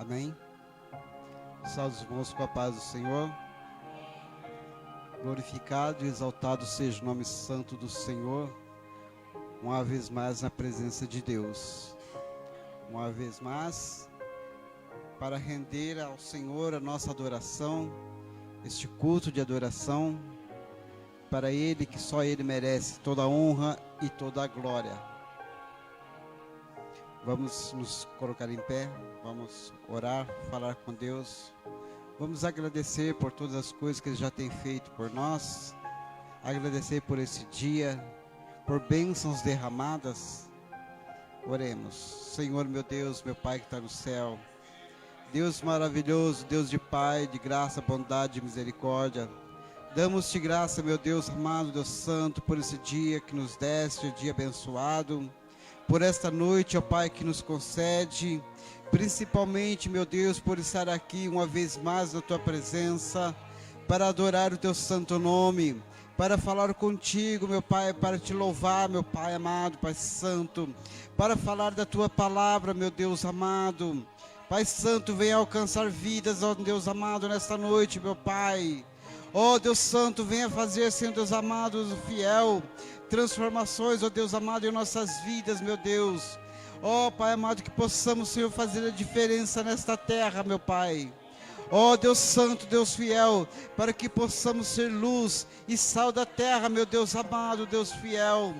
Amém? Salve os irmãos com a paz do Senhor. Glorificado e exaltado seja o nome santo do Senhor. Uma vez mais na presença de Deus. Uma vez mais, para render ao Senhor a nossa adoração, este culto de adoração, para Ele, que só Ele merece toda a honra e toda a glória. Vamos nos colocar em pé, vamos orar, falar com Deus. Vamos agradecer por todas as coisas que Ele já tem feito por nós. Agradecer por esse dia, por bênçãos derramadas. Oremos. Senhor, meu Deus, meu Pai que está no céu. Deus maravilhoso, Deus de Pai, de graça, bondade e misericórdia. Damos-te graça, meu Deus amado, Deus santo, por esse dia que nos deste, dia abençoado. Por esta noite, ó Pai, que nos concede, principalmente, meu Deus, por estar aqui uma vez mais na Tua presença, para adorar o Teu santo nome, para falar contigo, meu Pai, para te louvar, meu Pai amado, Pai santo, para falar da Tua palavra, meu Deus amado. Pai santo, venha alcançar vidas, ó Deus amado, nesta noite, meu Pai. Ó Deus santo, venha fazer, Senhor Deus amado, fiel, transformações, ó Deus amado, em nossas vidas, meu Deus. Ó Pai amado, que possamos, Senhor, fazer a diferença nesta terra, meu Pai. Ó Deus santo, Deus fiel, para que possamos ser luz e sal da terra, meu Deus amado, Deus fiel.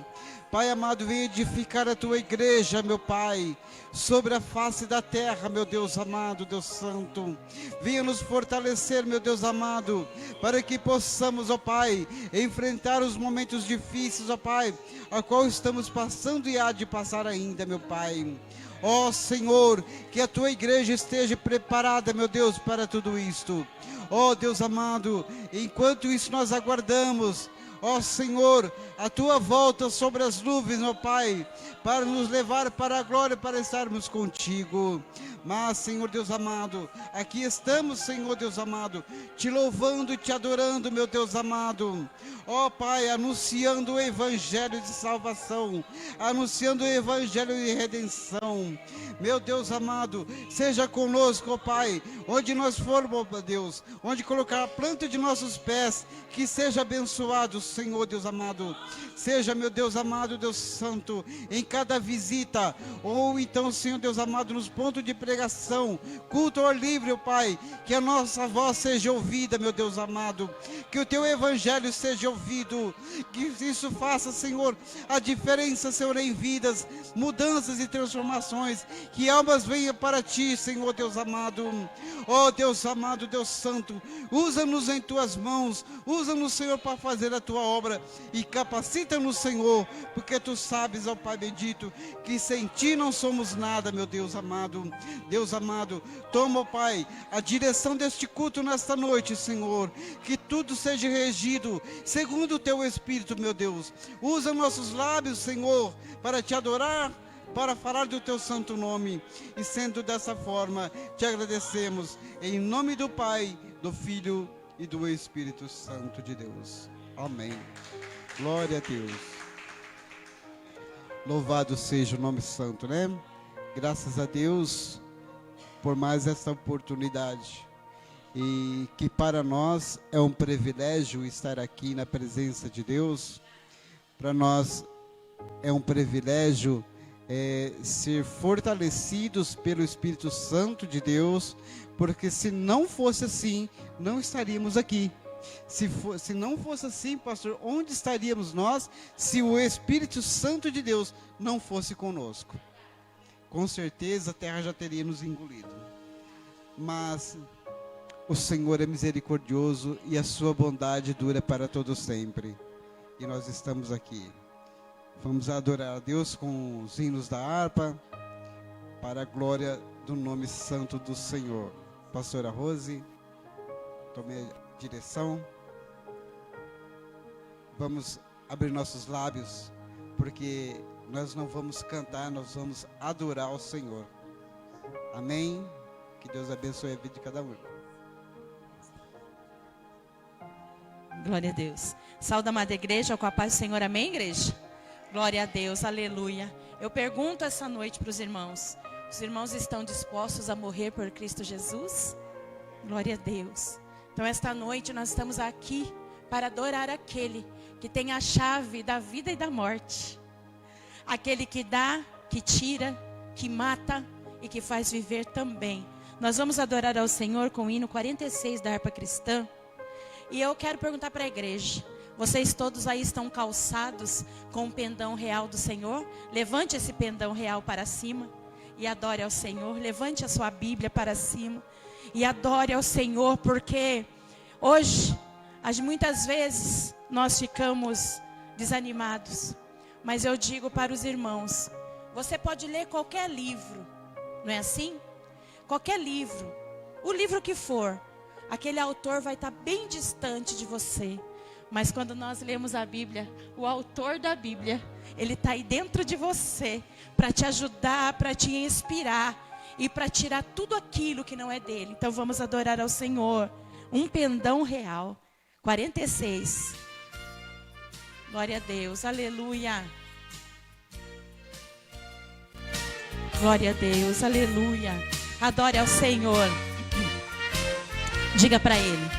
Pai amado, venha edificar a Tua igreja, meu Pai, sobre a face da terra, meu Deus amado, Deus santo. Venha nos fortalecer, meu Deus amado, para que possamos, ó Pai, enfrentar os momentos difíceis, ó Pai, a qual estamos passando e há de passar ainda, meu Pai. Ó Senhor, que a Tua igreja esteja preparada, meu Deus, para tudo isto. Ó Deus amado, enquanto isso nós aguardamos, ó Senhor, a Tua volta sobre as nuvens, ó Pai, para nos levar para a glória, para estarmos contigo. Mas, Senhor Deus amado, aqui estamos, Senhor Deus amado, te louvando e te adorando, meu Deus amado. Ó Pai, anunciando o evangelho de salvação, anunciando o evangelho de redenção. Meu Deus amado, seja conosco, ó Pai, onde nós formos, ó Deus, onde colocar a planta de nossos pés, que seja abençoado, Senhor Deus amado. Seja, meu Deus amado, Deus santo, em cada visita, ou então, Senhor Deus amado, nos pontos de pregação, culto ao livre, ó Pai, que a nossa voz seja ouvida, meu Deus amado, que o Teu evangelho seja ouvido, que isso faça, Senhor, a diferença, Senhor, em vidas, mudanças e transformações, que almas venham para Ti, Senhor Deus amado. Ó Deus amado, Deus santo, usa-nos em Tuas mãos, usa-nos, Senhor, para fazer a Tua obra, e capacita-nos, Senhor, porque Tu sabes, ó Pai bendito, que sem Ti não somos nada, meu Deus amado. Deus amado, toma, ó Pai, a direção deste culto nesta noite, Senhor, que tudo seja regido segundo o Teu Espírito, meu Deus. Usa nossos lábios, Senhor, para Te adorar, para falar do Teu santo nome, e sendo dessa forma, Te agradecemos, em nome do Pai, do Filho e do Espírito Santo de Deus. Amém. Glória a Deus. Louvado seja o nome santo, né? Graças a Deus por mais essa oportunidade. E que para nós é um privilégio estar aqui na presença de Deus. Para nós é um privilégio ser fortalecidos pelo Espírito Santo de Deus, porque se não fosse assim, não estaríamos aqui. Se não fosse assim, pastor, onde estaríamos nós se o Espírito Santo de Deus não fosse conosco? Com certeza a terra já teria nos engolido. Mas o Senhor é misericordioso e a sua bondade dura para todo sempre. E nós estamos aqui. Vamos adorar a Deus com os hinos da harpa, para a glória do nome santo do Senhor. Pastora Rose, tome a direção. Vamos abrir nossos lábios, porque nós não vamos cantar, nós vamos adorar o Senhor. Amém? Que Deus abençoe a vida de cada um. Glória a Deus. Saúde a amada igreja, com a paz do Senhor, amém, igreja? Glória a Deus, aleluia. Eu pergunto essa noite para os irmãos: Os irmãos estão dispostos a morrer por Cristo Jesus? Glória a Deus. Então esta noite nós estamos aqui para adorar aquele que tem a chave da vida e da morte. Aquele que dá, que tira, que mata e que faz viver também. Nós vamos adorar ao Senhor com o hino 46 da harpa cristã. E eu quero perguntar para a igreja: vocês todos aí estão calçados com o pendão real do Senhor? Levante esse pendão real para cima e adore ao Senhor. Levante a sua Bíblia para cima e adore ao Senhor, porque hoje, muitas vezes, nós ficamos desanimados. Mas eu digo para os irmãos: você pode ler qualquer livro, não é assim? Qualquer livro, o livro que for, aquele autor vai estar bem distante de você. Mas quando nós lemos a Bíblia, o autor da Bíblia, ele está aí dentro de você, para te ajudar, para te inspirar e para tirar tudo aquilo que não é dele. Então vamos adorar ao Senhor. Um pendão real, 46. Glória a Deus, aleluia. Glória a Deus, aleluia. Adore ao Senhor. Diga para ele: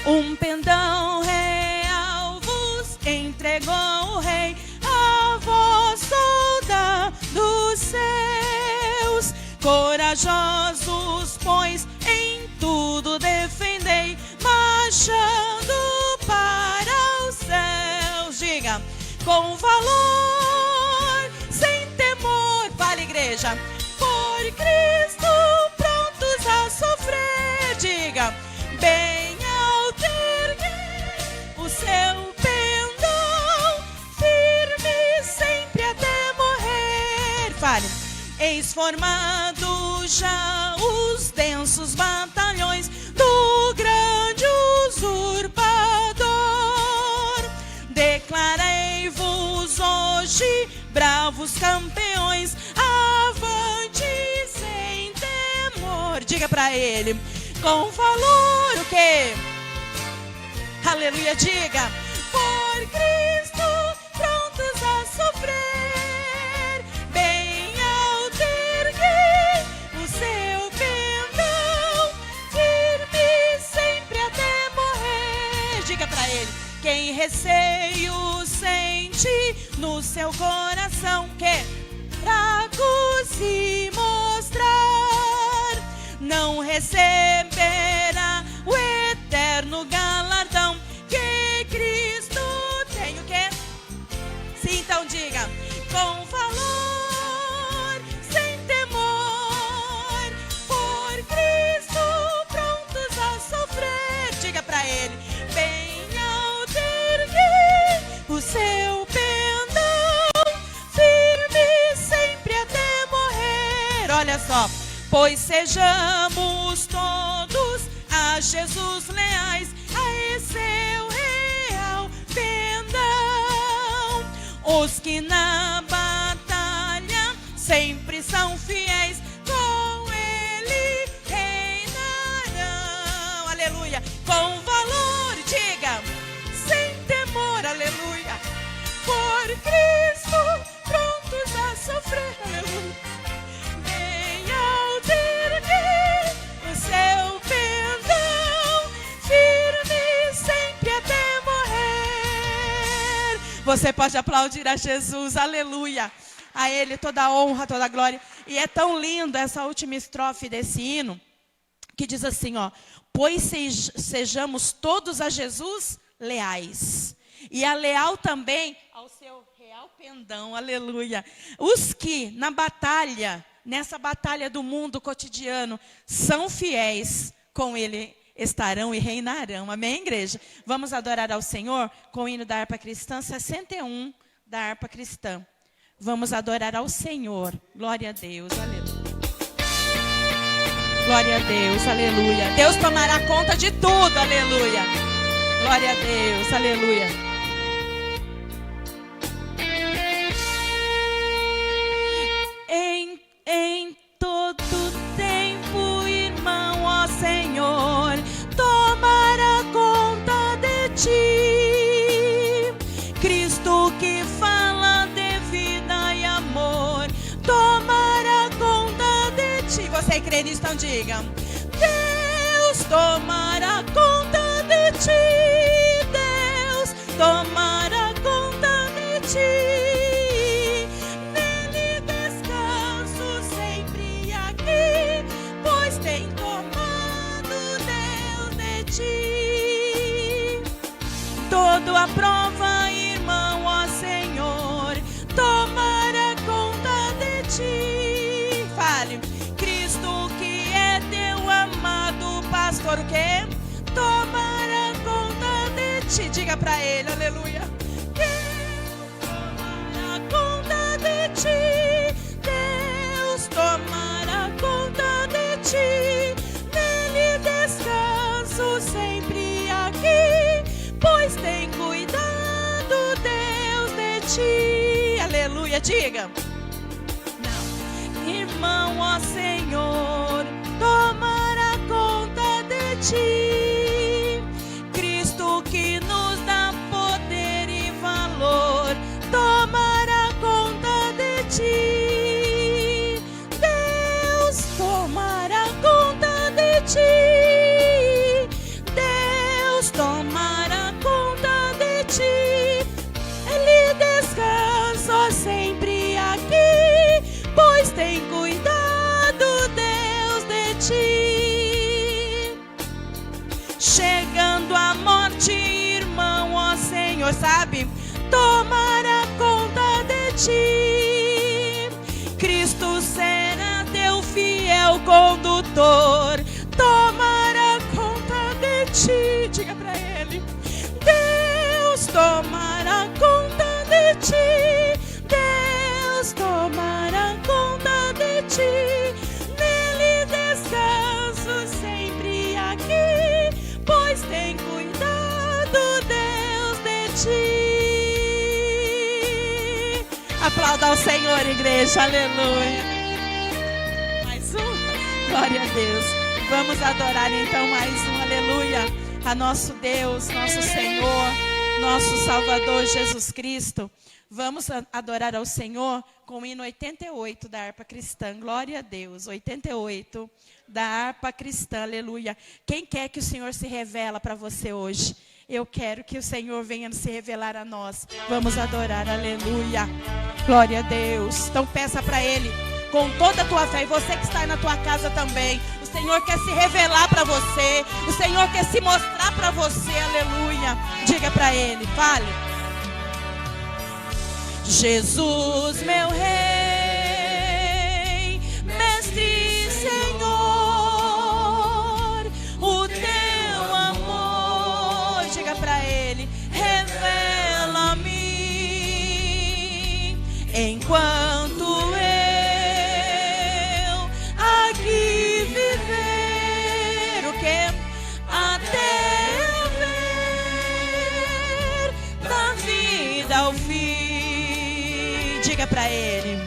um pendão real vos entregou o Rei, a vós soldados seus, corajosos, pois em tudo defendei, marchando para os céus. Diga: com valor, sem temor. Fala, igreja: por Cristo prontos a sofrer. Diga: bem alto erguei o seu pendão, firme sempre até morrer. Fale: eis formado já os densos batalhões do grande usurpador. Declarei-vos hoje, bravos campeões, avante sem temor. Diga para ele: com valor, o quê? Aleluia, diga: por Cristo prontos a sofrer, bem alto erguei o seu pendão, firme sempre até morrer. Diga para ele: quem receio sente no seu coração, que fraco se mostrar, não receberá o eterno galardão que Cristo tem. O quê? Sim, então diga: com valor, sem temor, por Cristo prontos a sofrer. Diga para ele: bem alto erguei o seu pendão, firme sempre até morrer. Olha só: pois sejamos todos a Jesus leais, a esse seu real pendão. Os que na batalha sempre são fiéis, com ele reinarão. Aleluia. Com valor, diga: sem temor. Aleluia. Por Cristo prontos a sofrer. Aleluia. Seu pendão, firme sempre até morrer. Você pode aplaudir a Jesus, aleluia. A Ele toda a honra, toda a glória. E é tão lindo essa última estrofe desse hino, que diz assim, ó: pois sejamos todos a Jesus leais, e a leal também ao seu real pendão, aleluia. Os que na batalha, nessa batalha do mundo cotidiano, são fiéis, com ele estarão e reinarão. Amém, igreja? Vamos adorar ao Senhor com o hino da harpa cristã, 61 da harpa cristã. Vamos adorar ao Senhor. Glória a Deus, aleluia. Glória a Deus, aleluia. Deus tomará conta de tudo, aleluia. Glória a Deus, aleluia. Em todo tempo, irmão, ó Senhor, tomará conta de ti. Cristo que fala de vida e amor, tomará conta crê nisso, então diga: Deus tomará conta de ti, Deus tomará conta de ti. Nele descanso sempre aqui, pois tem tomado Deus de ti. Todo aprova, irmão, ó Senhor, tomará conta de ti. Fale: Cristo que é teu amado pastor, o quê? Tomará conta de ti. Diga pra ele, aleluia. Deus tomará conta de ti, Deus tomará conta de ti. Nele descanso sempre aqui, pois tem cuidado Deus de ti. Aleluia, diga. Não. Irmão, ó Senhor, tomará conta de ti. Cristo que nos dá poder e valor, tomará conta de ti. Deus tomará conta de ti. Deus tomará conta de ti. Ele descansa sempre aqui, pois tem cuidado Deus de ti. Chegando a morte, irmão, ó Senhor, sabe? Tomará conta de ti. Cristo será teu fiel condutor, tomará conta de ti. Diga pra ele: Deus tomará conta de ti. Deus tomará conta de ti. Nele descanso sempre aqui, pois tem cuidado Deus de ti. Aplauda ao Senhor, igreja, aleluia. Mais um, glória a Deus. Vamos adorar então mais um, aleluia, a nosso Deus, nosso Senhor, nosso Salvador Jesus Cristo. Vamos adorar ao Senhor com o hino 88 da harpa cristã. Glória a Deus. 88 da harpa cristã. Aleluia. Quem quer que o Senhor se revela para você hoje? Eu quero que o Senhor venha se revelar a nós. Vamos adorar. Aleluia. Glória a Deus. Então peça para Ele com toda a tua fé. E você que está aí na tua casa também. O Senhor quer se revelar para você. O Senhor quer se mostrar para você. Aleluia. Diga para Ele. Fale. Jesus, meu Rei, Mestre e Senhor, o teu amor, diga pra Ele, revela-me, enquanto eu aqui viver, o que? Até eu ver da vida ao fim. Diga pra Ele,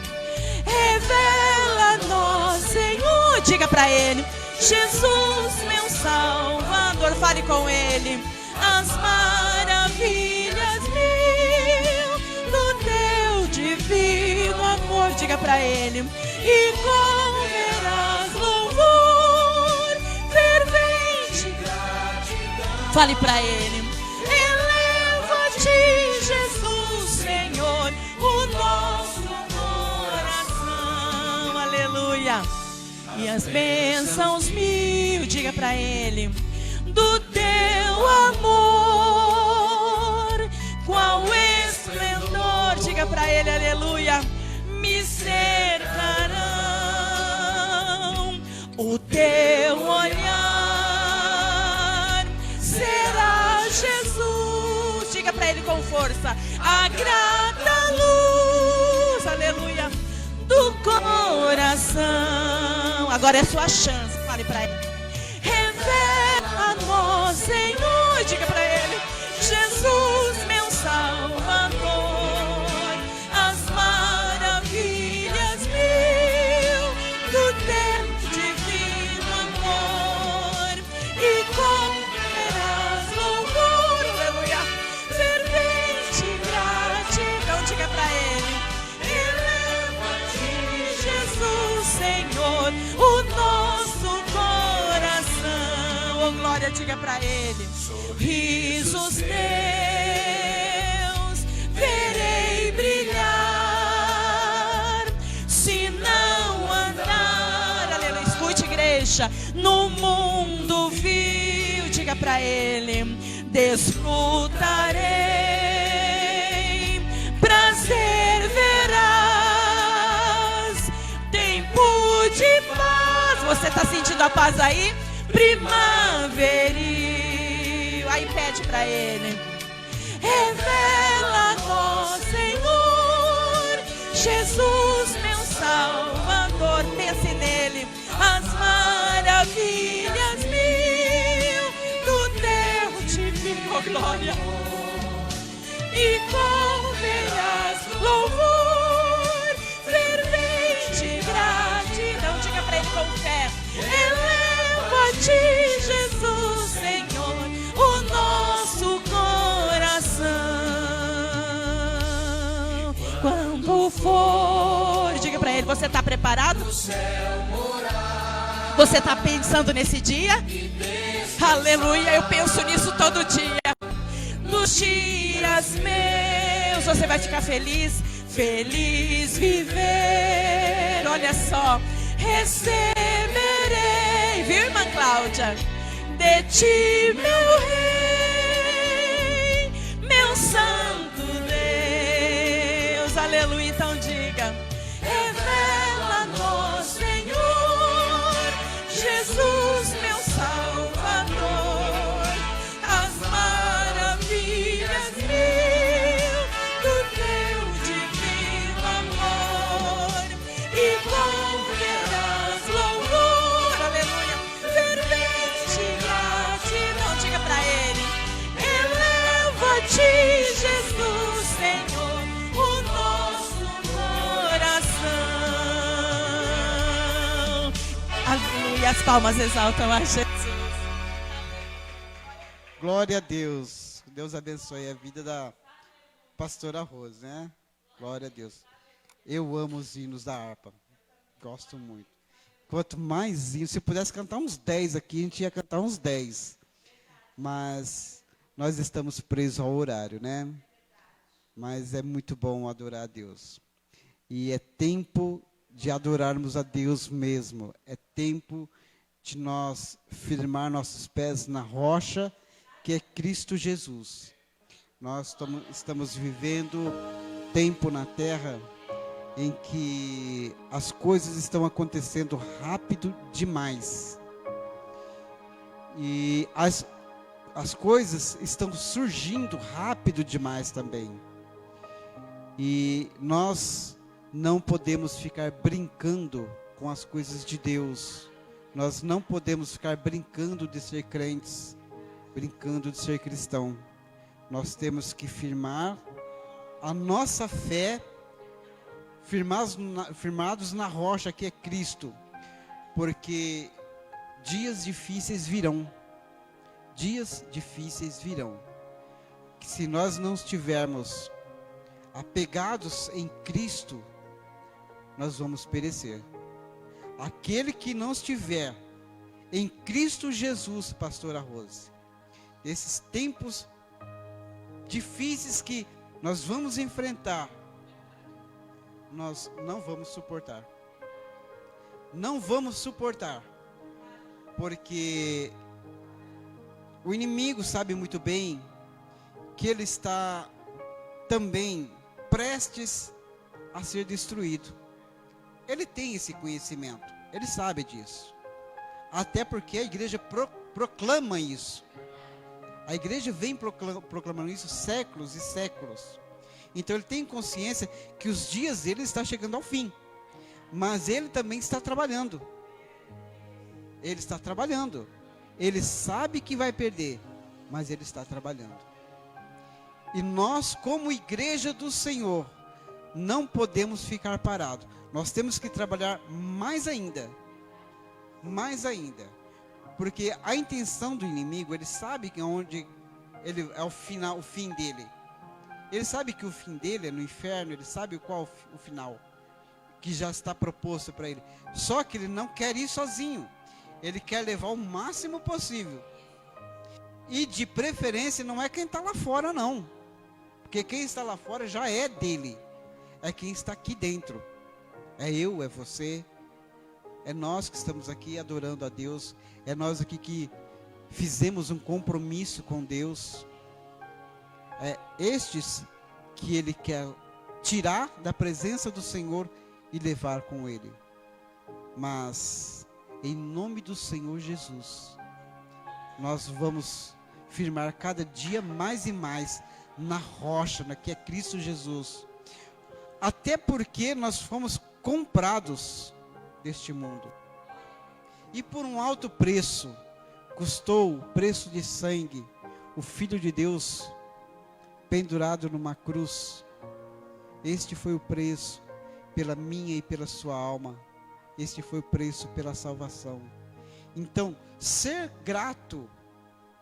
revela-nos, Senhor. Diga pra Ele, Jesus, meu Salvador. Fale com Ele, as maravilhas mil do teu divino amor. Diga pra Ele, e comerás louvor fervente gratidão. Fale pra Ele, eleva-te, Jesus, Senhor, o nosso coração, aleluia. E as bênçãos mil, diga pra Ele, do teu amor, qual esplendor, diga pra Ele, aleluia, me cercarão, o teu olhar será Jesus, diga pra Ele com força, a grata luz, aleluia, do coração. Agora é sua chance, fale pra Ele, revela-nos, Senhor, diga pra Ele, Jesus, meu Salvador, as maravilhas mil do teu divino amor, e comerás louvor, aleluia, fervente gratidão. Diga pra Ele, eleva-te, Jesus, Senhor, o nosso Oh, glória, diga para Ele. Sorrisos teus verei brilhar, se não andar, aleluia, escute, igreja, no mundo vil, diga para Ele, desfrutarei, prazer verás, tempo de paz. Você está sentindo a paz aí? Primaveril, aí pede para Ele. Revela-nos, Senhor, Jesus, meu Salvador. Pense nele, as maravilhas mil do teu divino, glória, e converás louvor, fervente gratidão. Diga para Ele com fé. Eleva-te, Jesus, Senhor, o nosso coração. Quando for, diga para Ele, você está preparado? Você está pensando nesse dia? Aleluia, eu penso nisso todo dia. Nos dias meus, você vai ficar feliz, feliz viver. Olha só, receberei, viu, irmã Cláudia? De ti, meu rei, meu santo Deus. Aleluia, então diga. Revela-nos, Senhor, Jesus, meu Salvador, as maravilhas mil do teu divino amor, e converás louvor, aleluia, fervente gratidão. Diga para Ele. Eleva-te, Jesus, Senhor, o nosso coração. Aleluia, as palmas exaltam a Jesus. Glória a Deus. Deus abençoe a vida da pastora Rose, né? Glória a Deus. Eu amo os hinos da harpa. Gosto muito. Quanto mais hinos, se pudesse cantar uns 10 aqui, a gente ia cantar uns 10. Mas nós estamos presos ao horário, né? Mas é muito bom adorar a Deus. E é tempo de adorarmos a Deus mesmo. É tempo de nós firmar nossos pés na rocha, que é Cristo Jesus. Nós estamos vivendo tempo na terra em que as coisas estão acontecendo rápido demais. E as coisas estão surgindo rápido demais também. E nós não podemos ficar brincando com as coisas de Deus. Nós não podemos ficar brincando de ser crentes, brincando de ser cristão. Nós temos que firmar a nossa fé, firmados na rocha que é Cristo, porque dias difíceis virão. Dias difíceis virão. Se nós não estivermos apegados em Cristo, nós vamos perecer. Aquele que não estiver em Cristo Jesus, pastora Rose, esses tempos difíceis que nós vamos enfrentar, nós não vamos suportar. Não vamos suportar. Porque o inimigo sabe muito bem que ele está também prestes a ser destruído. Ele tem esse conhecimento, ele sabe disso. Até porque a igreja proclama isso. A igreja vem proclamando isso séculos e séculos. Então ele tem consciência que os dias dele estão chegando ao fim. Mas ele também está trabalhando. Ele está trabalhando. Ele sabe que vai perder, mas ele está trabalhando. E nós, como igreja do Senhor, não podemos ficar parados. Nós temos que trabalhar mais ainda. Mais ainda. Porque a intenção do inimigo, ele sabe que onde ele é o fim dele. Ele sabe que o fim dele é no inferno, ele sabe qual o final que já está proposto para ele. Só que ele não quer ir sozinho. Ele quer levar o máximo possível E de preferência não é quem está lá fora, não. Porque quem está lá fora já é dele. É quem está aqui dentro. É eu, é você. É nós que estamos aqui adorando a Deus. É nós aqui que fizemos um compromisso com Deus. É estes que Ele quer tirar da presença do Senhor e levar com Ele. Mas, em nome do Senhor Jesus, nós vamos firmar cada dia mais e mais na rocha, que é Cristo Jesus. Até porque nós fomos comprados deste mundo. E por um alto preço, custou preço de sangue, o Filho de Deus pendurado numa cruz. Este foi o preço pela minha e pela sua alma. Este foi o preço pela salvação. Então, ser grato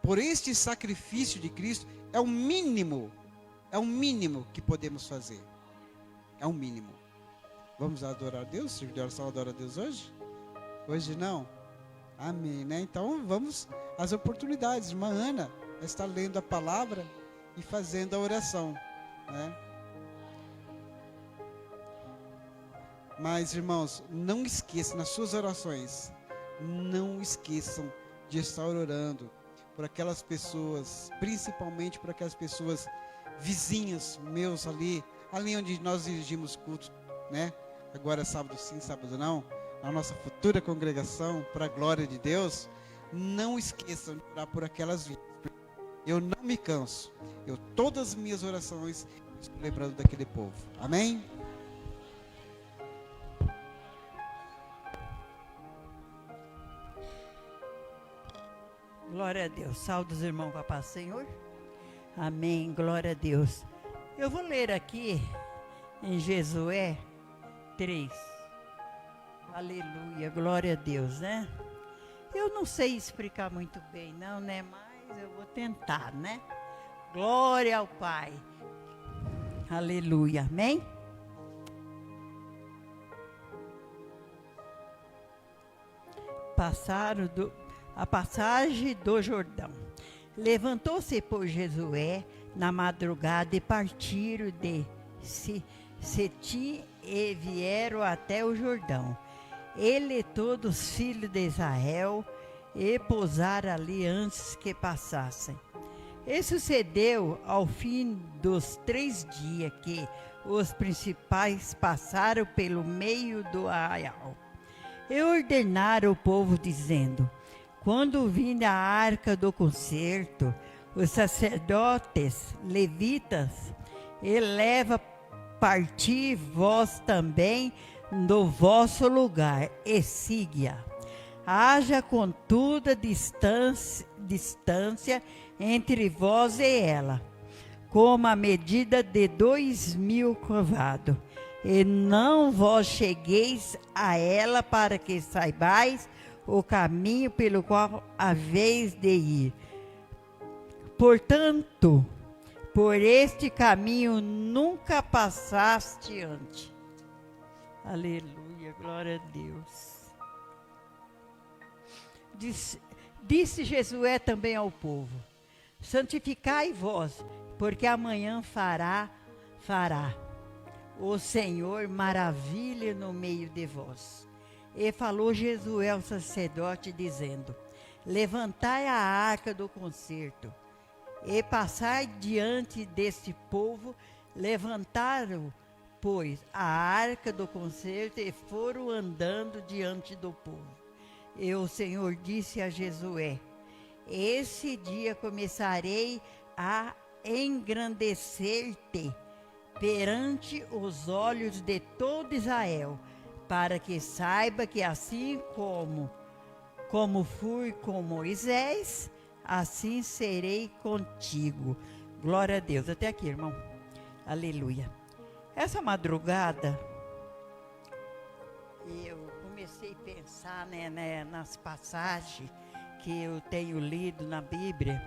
por este sacrifício de Cristo é o mínimo que podemos fazer. É o mínimo. Vamos adorar a Deus? O serviço de oração adora a Deus hoje? Hoje não? Amém, né? Então vamos às oportunidades. Irmã Ana está lendo a palavra e fazendo a oração, né? Mas, irmãos, não esqueçam nas suas orações, não esqueçam de estar orando por aquelas pessoas, principalmente por aquelas pessoas vizinhas meus ali onde nós dirigimos culto, né? Agora sábado sim, sábado não, a nossa futura congregação, para a glória de Deus. Não esqueçam de orar por aquelas vidas. Eu não me canso. Todas as minhas orações estou lembrando daquele povo. Amém? Glória a Deus. Saúde os irmãos com a paz do Senhor. Amém. Glória a Deus. Eu vou ler aqui em Josué 3. Aleluia. Glória a Deus, né? Eu não sei explicar muito bem, não, né? Mas eu vou tentar, né? Glória ao Pai. Aleluia. Amém? A passagem do Jordão. Levantou-se por Josué na madrugada e partiram de Setim e vieram até o Jordão. Ele e todos os filhos de Israel e pousaram ali antes que passassem. E sucedeu ao fim dos 3 dias que os principais passaram pelo meio do arraial. E ordenaram o povo dizendo: quando vir a arca do concerto, os sacerdotes levitas, e leva partir vós também no vosso lugar, e siga. Haja contudo distância entre vós e ela, como a medida de 2.000 covados, e não vós chegueis a ela para que saibais o caminho pelo qual haveis de ir. Portanto, por este caminho nunca passaste antes. Aleluia, glória a Deus. Disse Josué também ao povo: santificai vós, porque amanhã fará o Senhor maravilha no meio de vós. E falou Josué ao sacerdote, dizendo: levantai a arca do concerto, e passai diante deste povo. Levantaram, pois, a arca do concerto, e foram andando diante do povo. E o Senhor disse a Josué: esse dia começarei a engrandecer-te perante os olhos de todo Israel, para que saiba que assim como fui com Moisés, assim serei contigo. Glória a Deus. Até aqui, irmão. Aleluia. Essa madrugada, eu comecei a pensar, nas passagens que eu tenho lido na Bíblia,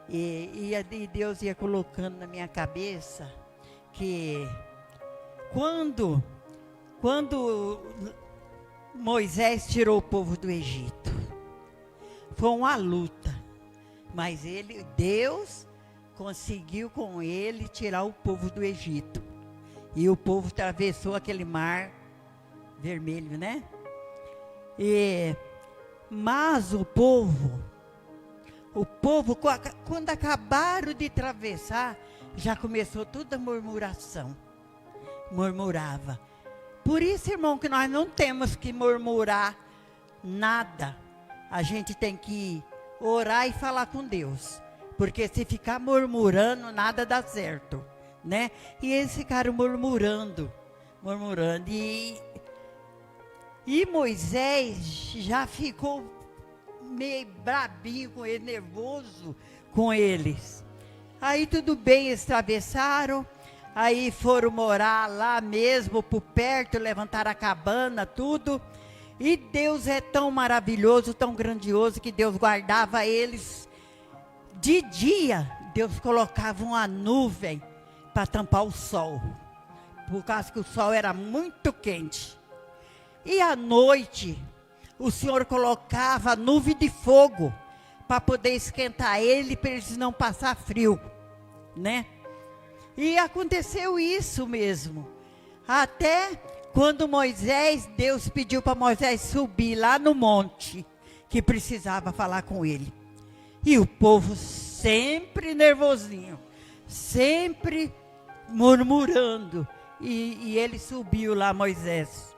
e Deus ia colocando na minha cabeça que quando Moisés tirou o povo do Egito, foi uma luta, Mas Deus conseguiu com ele tirar o povo do Egito. E o povo atravessou aquele mar vermelho, né? Mas o povo, quando acabaram de atravessar, já começou toda a murmuração. Murmurava. Por isso, irmão, que nós não temos que murmurar nada. A gente tem que orar e falar com Deus. Porque se ficar murmurando, nada dá certo, né? E eles ficaram murmurando. E Moisés já ficou meio brabinho com ele, nervoso com eles. Aí tudo bem, eles atravessaram. Aí foram morar lá mesmo, por perto, levantaram a cabana, tudo. E Deus é tão maravilhoso, tão grandioso, que Deus guardava eles. De dia, Deus colocava uma nuvem para tampar o sol, por causa que o sol era muito quente. E à noite, o Senhor colocava nuvem de fogo, para poder esquentar ele, para eles não passar frio, né? E aconteceu isso mesmo. Até quando Deus pediu para Moisés subir lá no monte, que precisava falar com ele. E o povo sempre nervosinho, sempre murmurando. E ele subiu lá, Moisés.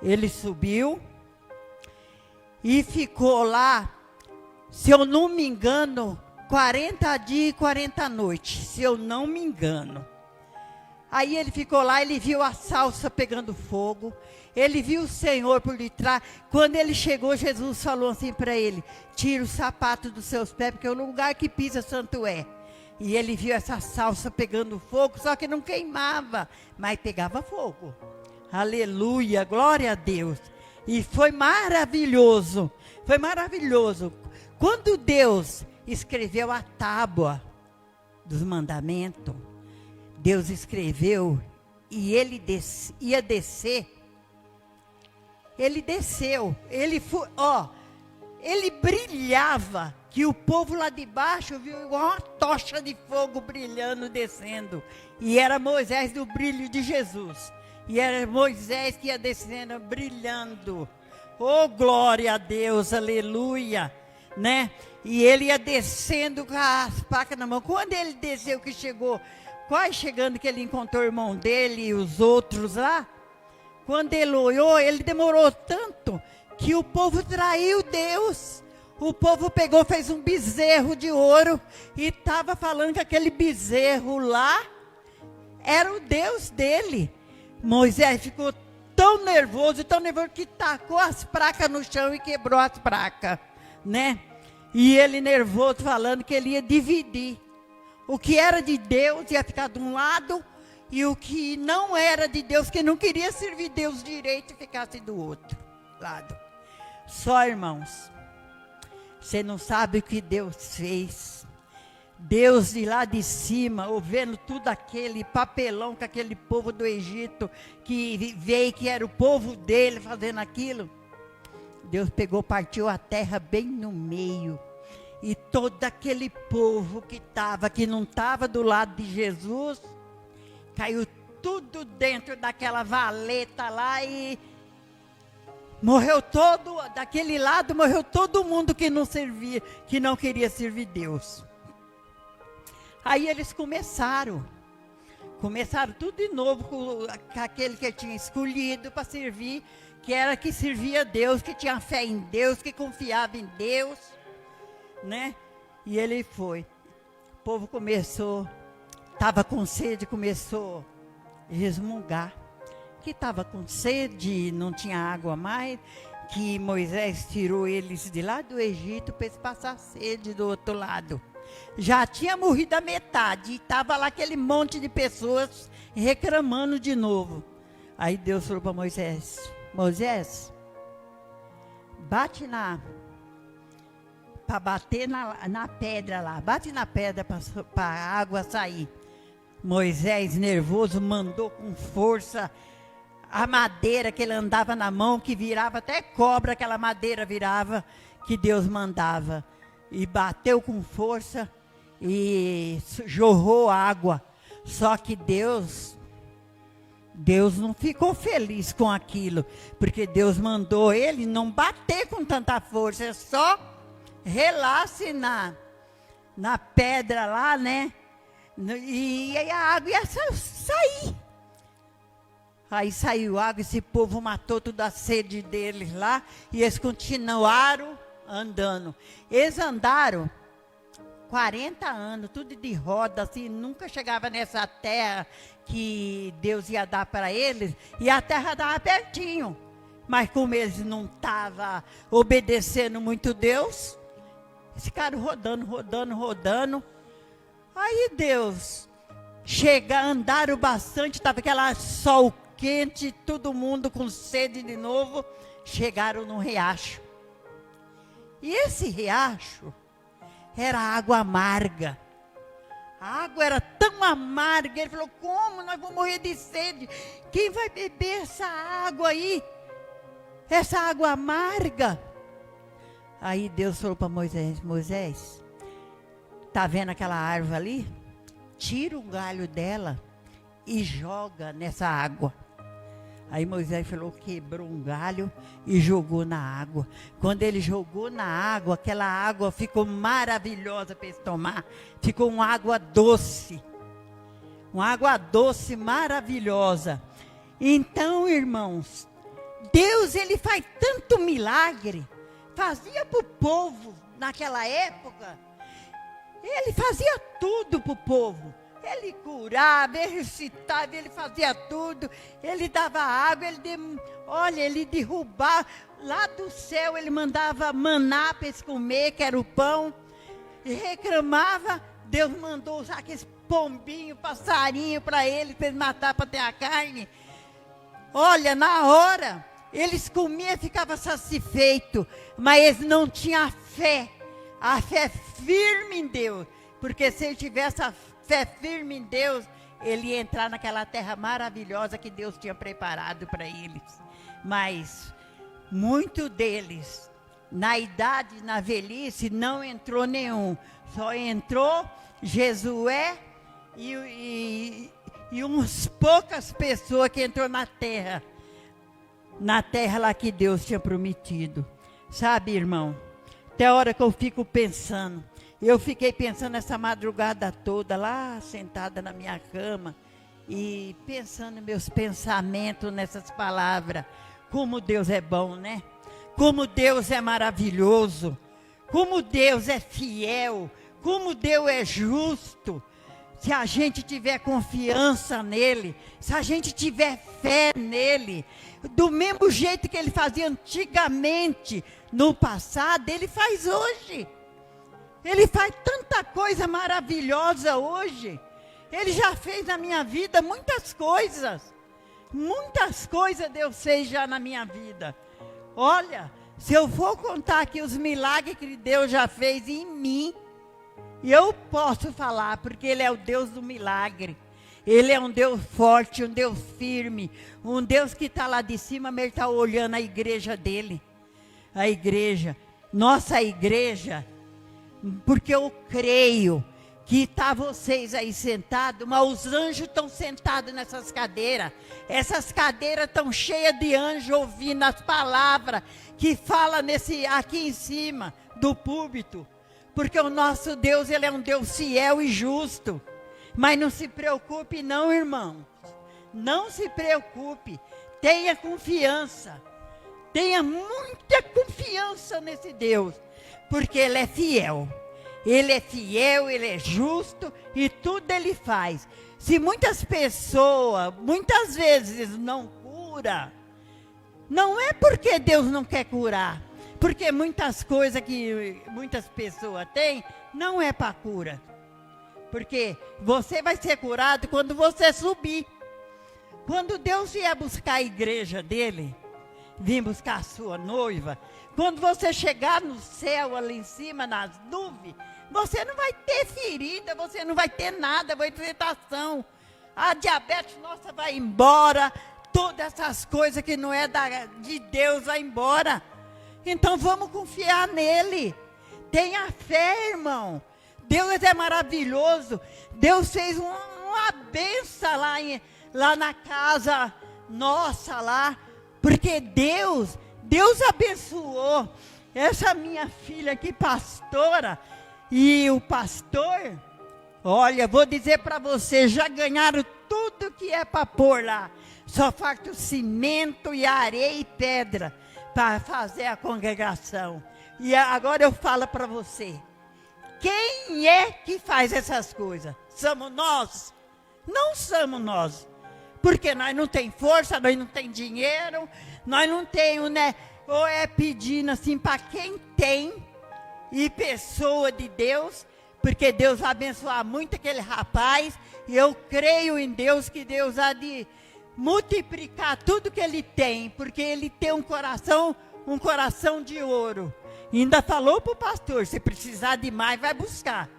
Ele subiu e ficou lá, se eu não me engano, 40 dias e 40 noites, se eu não me engano. Aí ele ficou lá, ele viu a salsa pegando fogo, ele viu o Senhor por detrás. Quando ele chegou, Jesus falou assim para ele: tira o sapato dos seus pés, porque o lugar que pisa santo é. E ele viu essa salsa pegando fogo, só que não queimava, mas pegava fogo. Aleluia, glória a Deus. E foi maravilhoso, foi maravilhoso. Quando Deus escreveu a tábua dos mandamentos, Deus escreveu e ele ia descer. Ele desceu, ele foi, ele brilhava, que o povo lá de baixo viu igual uma tocha de fogo brilhando, descendo. E era Moisés do brilho de Jesus. E era Moisés que ia descendo, brilhando. Oh, glória a Deus, aleluia, né? E ele ia descendo com as pacas na mão. Quando ele desceu, que chegou, quase chegando, que ele encontrou o irmão dele e os outros lá. Quando ele olhou, ele demorou tanto que o povo traiu Deus. O povo pegou, fez um bezerro de ouro e estava falando que aquele bezerro lá era o Deus dele. Moisés ficou tão nervoso que tacou as placas no chão e quebrou as placas, né? E ele nervoso falando que ele ia dividir. O que era de Deus ia ficar de um lado, e o que não era de Deus, que não queria servir Deus direito, ficasse do outro lado. Só, irmãos, você não sabe o que Deus fez. Deus de lá de cima, ouvindo tudo aquele papelão com aquele povo do Egito, que veio, que era o povo dele fazendo aquilo. Deus pegou, partiu a terra bem no meio. E todo aquele povo que não estava do lado de Jesus, caiu tudo dentro daquela valeta lá e morreu todo, daquele lado morreu todo mundo que não servia, que não queria servir Deus. Aí eles começaram tudo de novo com aquele que tinha escolhido para servir, que era que servia a Deus, que tinha fé em Deus, que confiava em Deus, né? E ele foi. O povo começou, estava com sede, começou a resmungar, que estava com sede, não tinha água mais, que Moisés tirou eles de lá do Egito para eles passar sede do outro lado. Já tinha morrido a metade, e estava lá aquele monte de pessoas reclamando de novo. Aí Deus falou para Moisés: Moisés, bate para bater na pedra lá, bate na pedra para a água sair. Moisés, nervoso, mandou com força a madeira que ele andava na mão, que virava até cobra, aquela madeira virava, que Deus mandava. e bateu com força e jorrou água. Só que Deus não ficou feliz com aquilo, porque Deus mandou ele não bater com tanta força, é só relasse na pedra lá, né? E a água ia sair. Aí saiu água, esse povo matou toda a sede deles lá, e eles continuaram andando. Eles andaram 40 anos, tudo de roda, assim, nunca chegava nessa terra que Deus ia dar para eles, e a terra estava pertinho. Mas como eles não estavam obedecendo muito Deus, eles ficaram rodando. Aí Deus andaram bastante, estava aquela sol quente, todo mundo com sede de novo, chegaram num riacho. E esse riacho era água amarga. A água era tão amarga, ele falou, como nós vamos morrer de sede? Quem vai beber essa água aí? Essa água amarga? Aí Deus falou para Moisés, Moisés, tá vendo aquela árvore ali? Tira o galho dela e joga nessa água. Aí Moisés falou, quebrou um galho e jogou na água. Quando ele jogou na água, aquela água ficou maravilhosa para eles tomar. Ficou uma água doce. Uma água doce maravilhosa. Então, irmãos, Deus, ele faz tanto milagre. Fazia para o povo naquela época. Ele fazia tudo para o povo. Ele curava, ele recitava, ele fazia tudo. Ele dava água, ele derrubava. Lá do céu ele mandava maná para eles comer, que era o pão. E reclamava, Deus mandou usar aqueles pombinhos, passarinho para eles matar, para ter a carne. Olha, na hora, eles comiam e ficavam satisfeitos. Mas eles não tinham a fé firme em Deus. Porque se ele tivesse a fé firme em Deus, ele ia entrar naquela terra maravilhosa que Deus tinha preparado para eles. Mas muito deles, na idade, na velhice, não entrou nenhum. Só entrou Josué e umas poucas pessoas que entrou na terra lá que Deus tinha prometido. Sabe, irmão, até a hora que eu fico pensando, eu fiquei pensando essa madrugada toda lá, sentada na minha cama, e pensando meus pensamentos nessas palavras. Como Deus é bom, né? Como Deus é maravilhoso. Como Deus é fiel. Como Deus é justo. Se a gente tiver confiança nele, se a gente tiver fé nele, do mesmo jeito que ele fazia antigamente, no passado, ele faz hoje. Ele faz tanta coisa maravilhosa hoje. Ele já fez na minha vida muitas coisas. Muitas coisas Deus fez já na minha vida. Olha, se eu for contar aqui os milagres que Deus já fez em mim, eu posso falar, porque Ele é o Deus do milagre. Ele é um Deus forte, um Deus firme, um Deus que está lá de cima, mas Ele está olhando a igreja dele. A igreja, nossa igreja, porque eu creio que está vocês aí sentados, mas os anjos estão sentados nessas cadeiras. Essas cadeiras estão cheias de anjos ouvindo as palavras que fala aqui em cima do púlpito. Porque o nosso Deus, Ele é um Deus fiel e justo. Mas não se preocupe não, irmão. Não se preocupe. Tenha confiança. Tenha muita confiança nesse Deus. Porque Ele é fiel. Ele é fiel, Ele é justo e tudo Ele faz. Se muitas pessoas, muitas vezes não cura, não é porque Deus não quer curar. Porque muitas coisas que muitas pessoas têm, não é para cura. Porque você vai ser curado quando você subir. Quando Deus vier buscar a igreja dele, vir buscar a sua noiva, quando você chegar no céu, ali em cima, nas nuvens, você não vai ter ferida, você não vai ter nada, vai ter tentação. A diabetes, nossa, vai embora. Todas essas coisas que não é de Deus vai embora. Então vamos confiar nele. Tenha fé, irmão. Deus é maravilhoso. Deus fez uma benção lá na casa nossa lá. Porque Deus abençoou. Essa minha filha aqui, pastora, e o pastor, olha, vou dizer para você, já ganharam tudo que é para pôr lá. Só falta o cimento e areia e pedra para fazer a congregação. E agora eu falo para você, quem é que faz essas coisas? Somos nós? Não somos nós. Porque nós não temos força, nós não temos dinheiro, nós não temos, né? Ou é pedindo assim para quem tem e pessoa de Deus, porque Deus vai abençoar muito aquele rapaz, e eu creio em Deus que Deus há de multiplicar tudo que ele tem, porque ele tem um coração de ouro. E ainda falou para o pastor, se precisar de mais, vai buscar.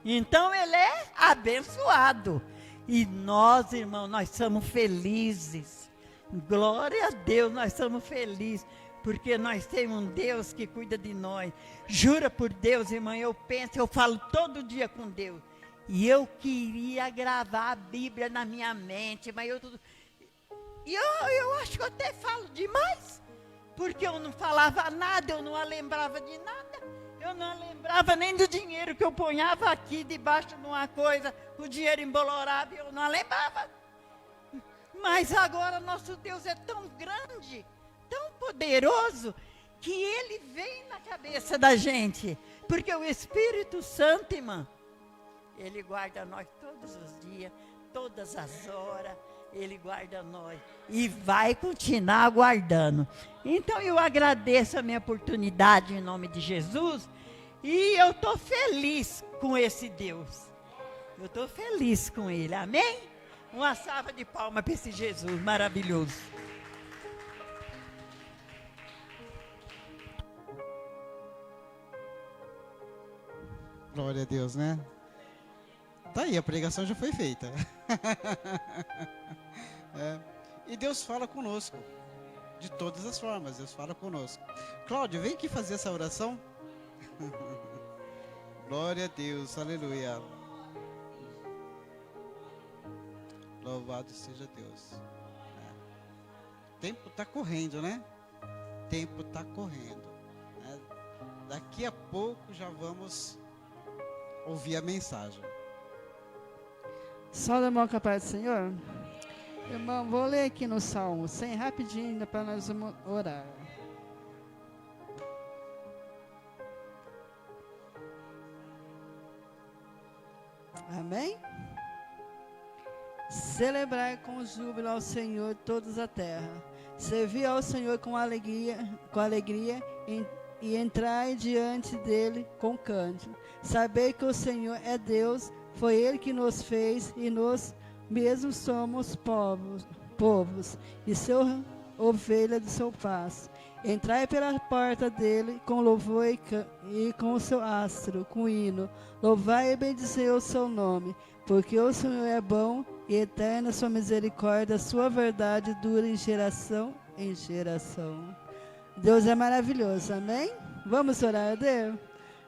Então ele é abençoado. E nós, irmão, nós somos felizes. Glória a Deus, nós somos felizes. Porque nós temos um Deus que cuida de nós. Jura por Deus, irmão, eu falo todo dia com Deus. E eu queria gravar a Bíblia na minha mente, mas eu acho que eu até falo demais. Porque eu não falava nada, eu não a lembrava de nada. Eu não lembrava nem do dinheiro que eu ponhava aqui debaixo de uma coisa, o dinheiro embolorava, eu não lembrava. Mas agora nosso Deus é tão grande, tão poderoso, que Ele vem na cabeça da gente. Porque o Espírito Santo, irmã, Ele guarda nós todos os dias, todas as horas. Ele guarda nós e vai continuar guardando. Então eu agradeço a minha oportunidade em nome de Jesus. E eu estou feliz com esse Deus. Eu estou feliz com Ele, amém? Uma salva de palmas para esse Jesus maravilhoso. Glória a Deus, né? Tá aí, a pregação já foi feita. E Deus fala conosco, de todas as formas, Deus fala conosco. Cláudio, vem aqui fazer essa oração. Glória a Deus, aleluia. Louvado seja Deus. O tempo está correndo, né? O tempo está correndo. Daqui a pouco já vamos ouvir a mensagem. Só da mão com a paz do Senhor. Irmão, vou ler aqui no Salmo 100 rapidinho, para nós orar. Amém? Celebrai com júbilo ao Senhor todos a terra. Servi ao Senhor com alegria e entrai diante dele com cântico. Sabei que o Senhor é Deus, foi Ele que nos fez e nós mesmos somos povos e seu ovelha do seu pasto. Entrai pela porta dele com louvor e com o seu astro, com hino. Louvai e bendizei o seu nome, porque o Senhor é bom e eterna sua misericórdia, sua verdade dura em geração em geração. Deus é maravilhoso, amém? Vamos orar a Deus?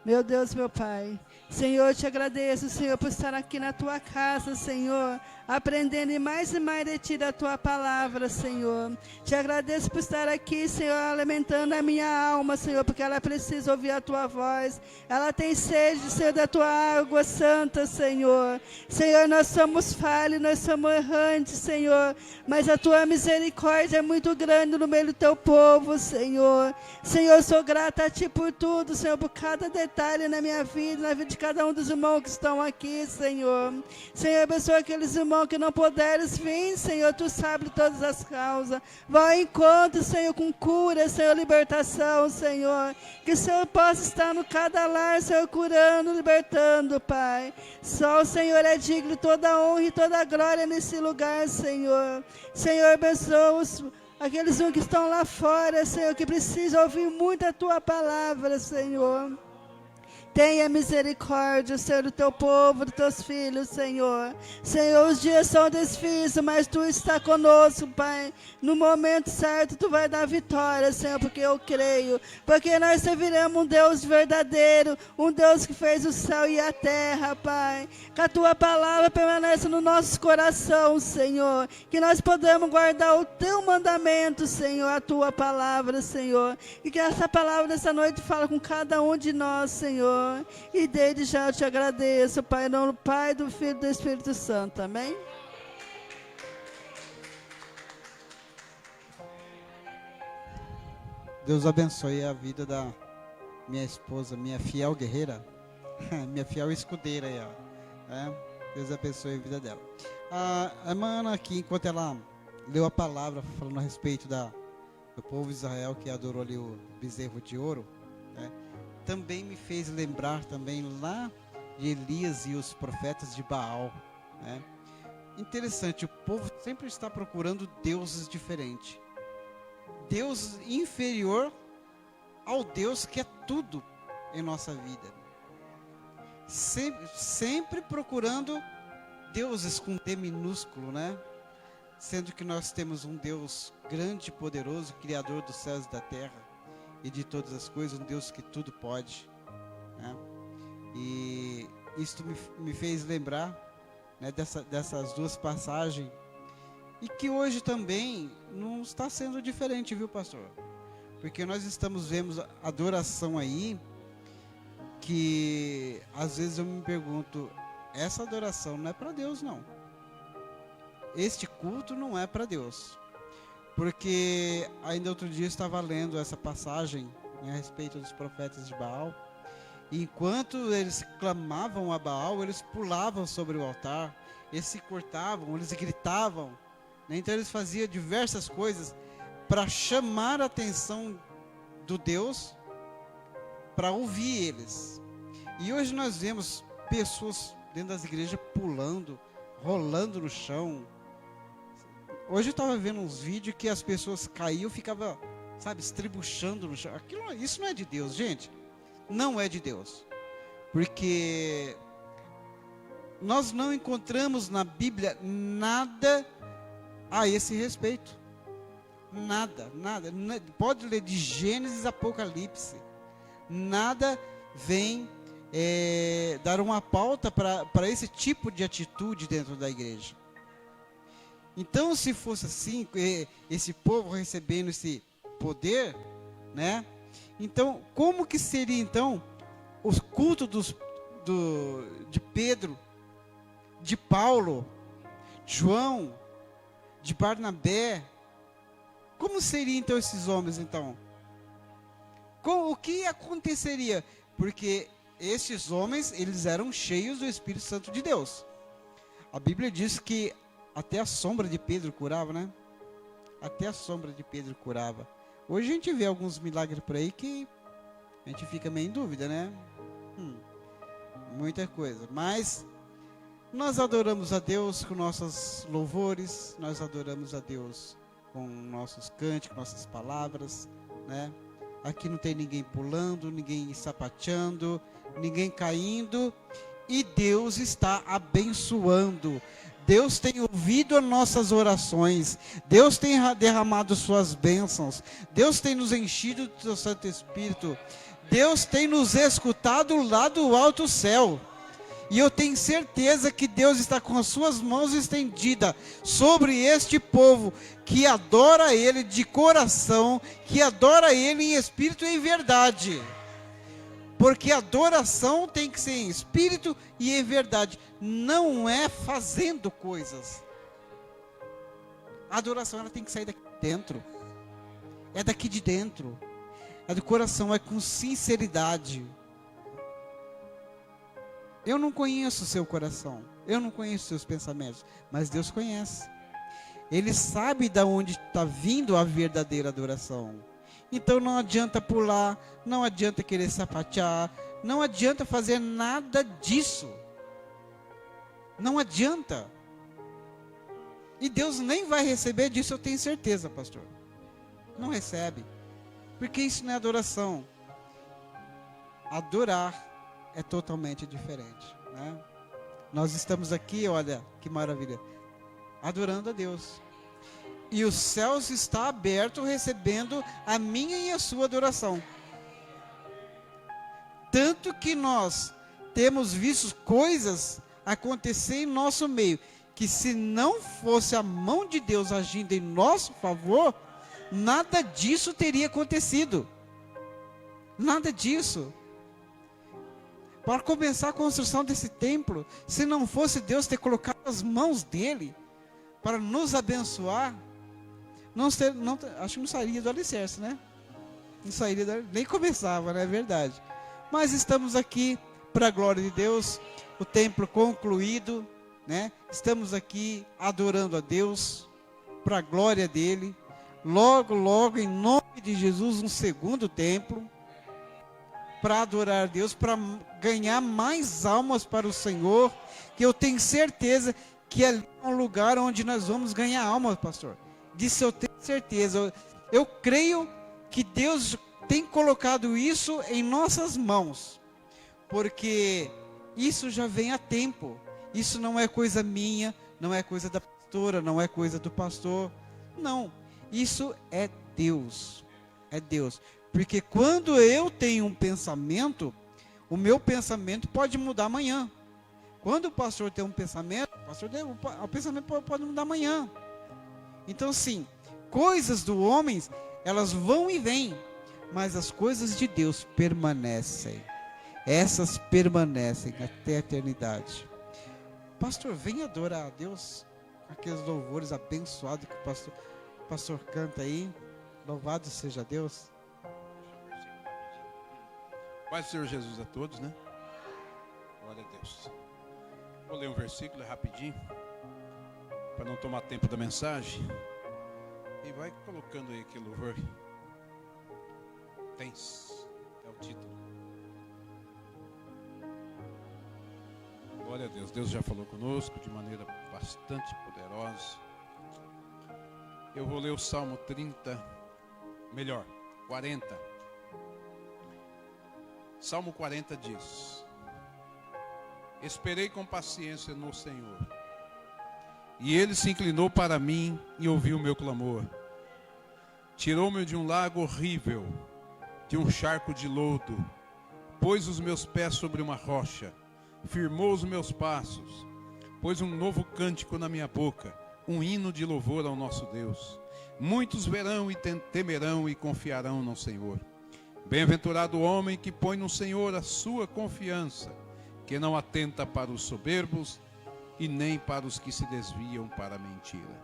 Meu Deus, meu Pai, Senhor, eu te agradeço, Senhor, por estar aqui na tua casa, Senhor, aprendendo e mais de ti, da tua palavra, Senhor. Te agradeço por estar aqui, Senhor, alimentando a minha alma, Senhor, porque ela precisa ouvir a tua voz. Ela tem sede, Senhor, da tua água santa, Senhor. Senhor, nós somos falhos, nós somos errantes, Senhor, mas a tua misericórdia é muito grande no meio do teu povo, Senhor. Senhor, eu sou grata a ti por tudo, Senhor, por cada detalhe na minha vida, na vida de cada um dos irmãos que estão aqui, Senhor. Senhor, abençoa aqueles irmãos que não puderes vir, Senhor, tu sabes todas as causas. Vá ao encontro, Senhor, com cura, Senhor, libertação, Senhor. Que o Senhor possa estar no cada lar, Senhor, curando, libertando, Pai. Só o Senhor é digno de toda a honra e toda a glória nesse lugar, Senhor. Senhor, abençoa aqueles que estão lá fora, Senhor, que precisam ouvir muito a tua palavra, Senhor. Tenha misericórdia, Senhor, do teu povo, dos teus filhos, Senhor. Senhor, os dias são difíceis, mas tu está conosco, Pai. No momento certo, tu vai dar vitória, Senhor, porque eu creio. Porque nós serviremos um Deus verdadeiro, um Deus que fez o céu e a terra, Pai. Que a tua palavra permaneça no nosso coração, Senhor. Que nós podamos guardar o teu mandamento, Senhor, a tua palavra, Senhor. E que essa palavra dessa noite fala com cada um de nós, Senhor. E desde já eu te agradeço, Pai, em nome do Pai, do Filho e do Espírito Santo. Amém? Deus abençoe a vida da minha esposa, minha fiel guerreira, minha fiel escudeira aí, ó. Deus abençoe a vida dela. A irmã Ana aqui, enquanto ela leu a palavra falando a respeito do povo de Israel que adorou ali o bezerro de ouro, né, também me fez lembrar também lá de Elias e os profetas de Baal, né? Interessante, o povo sempre está procurando deuses diferentes. Deus inferior ao Deus que é tudo em nossa vida. Sempre procurando deuses com D minúsculo, né? Sendo que nós temos um Deus grande e poderoso, Criador dos céus e da terra e de todas as coisas, um Deus que tudo pode, né? E isto me fez lembrar, né, dessas duas passagens, e que hoje também não está sendo diferente, viu, pastor? Porque nós estamos vendo adoração aí, que às vezes eu me pergunto, essa adoração não é para Deus, não. Este culto não é para Deus. Porque ainda outro dia eu estava lendo essa passagem, né, a respeito dos profetas de Baal. E enquanto eles clamavam a Baal, eles pulavam sobre o altar, eles se cortavam, eles gritavam, né? Então eles faziam diversas coisas para chamar a atenção do Deus, para ouvir eles. E hoje nós vemos pessoas dentro das igrejas pulando, rolando no chão. Hoje eu estava vendo uns vídeos que as pessoas caíam e ficavam, sabe, estribuchando no chão. Isso não é de Deus, gente. Não é de Deus. Porque nós não encontramos na Bíblia nada a esse respeito. Nada. Pode ler de Gênesis a Apocalipse. Nada vem dar uma pauta para esse tipo de atitude dentro da igreja. Então, se fosse assim, esse povo recebendo esse poder, né? Então, como que seria então os cultos de Pedro, de Paulo, de João, de Barnabé? Como seriam então esses homens então? O que aconteceria? Porque esses homens, eles eram cheios do Espírito Santo de Deus. A Bíblia diz que até a sombra de Pedro curava, né? Até a sombra de Pedro curava. Hoje a gente vê alguns milagres por aí que a gente fica meio em dúvida, né? Muita coisa. Mas nós adoramos a Deus com nossos louvores, nós adoramos a Deus com nossos cânticos, nossas palavras, né? Aqui não tem ninguém pulando, ninguém sapateando, ninguém caindo, e Deus está abençoando. Deus tem ouvido as nossas orações, Deus tem derramado suas bênçãos, Deus tem nos enchido do seu Santo Espírito, Deus tem nos escutado lá do alto céu. E eu tenho certeza que Deus está com as suas mãos estendidas sobre este povo que adora Ele de coração, que adora Ele em espírito e em verdade. Porque a adoração tem que ser em espírito e em verdade, não é fazendo coisas. A adoração ela tem que sair daqui de dentro. É daqui de dentro. É do coração, é com sinceridade. Eu não conheço o seu coração, eu não conheço os seus pensamentos, mas Deus conhece. Ele sabe de onde está vindo a verdadeira adoração. Então não adianta pular, não adianta querer sapatear, não adianta fazer nada disso. Não adianta. E Deus nem vai receber disso, eu tenho certeza, pastor. Não recebe. Porque isso não é adoração. Adorar é totalmente diferente, né? Nós estamos aqui, olha, que maravilha, adorando a Deus. E os céus está aberto recebendo a minha e a sua adoração. Tanto que nós temos visto coisas acontecer em nosso meio, que se não fosse a mão de Deus agindo em nosso favor, nada disso teria acontecido. Nada disso. Para começar a construção desse templo, se não fosse Deus ter colocado as mãos dele para nos abençoar, acho que não sairia do alicerce, né? Não sairia, nem começava, não é verdade? Mas estamos aqui para a glória de Deus, o templo concluído, né? Estamos aqui adorando a Deus, para a glória dele. Logo, logo, em nome de Jesus, um segundo templo, para adorar a Deus, para ganhar mais almas para o Senhor, que eu tenho certeza que ali é um lugar onde nós vamos ganhar almas, pastor. Disso eu tenho certeza. Eu creio que Deus tem colocado isso em nossas mãos, porque isso já vem há tempo. Isso não é coisa minha, não é coisa da pastora, não é coisa do pastor. Não, isso é Deus. É Deus. Porque quando eu tenho um pensamento, o meu pensamento pode mudar amanhã. Quando o pastor tem um pensamento, o pensamento pode mudar amanhã. Então, sim, coisas do homem, elas vão e vêm, mas as coisas de Deus permanecem. Essas permanecem até a eternidade. Pastor, vem adorar a Deus, aqueles louvores abençoados que o pastor canta aí. Louvado seja Deus. Paz do Senhor Jesus a todos, né? Glória a Deus. Vou ler um versículo rapidinho, para não tomar tempo da mensagem. E vai colocando aí aquele louvor. Tens, é o título. Glória a Deus. Deus já falou conosco de maneira bastante poderosa. Eu vou ler o Salmo 40. Salmo 40 diz: esperei com paciência no Senhor, e Ele se inclinou para mim e ouviu o meu clamor. Tirou-me de um lago horrível, de um charco de lodo, pôs os meus pés sobre uma rocha, firmou os meus passos, pôs um novo cântico na minha boca, um hino de louvor ao nosso Deus. Muitos verão e temerão e confiarão no Senhor. Bem-aventurado o homem que põe no Senhor a sua confiança, que não atenta para os soberbos e nem para os que se desviam para a mentira.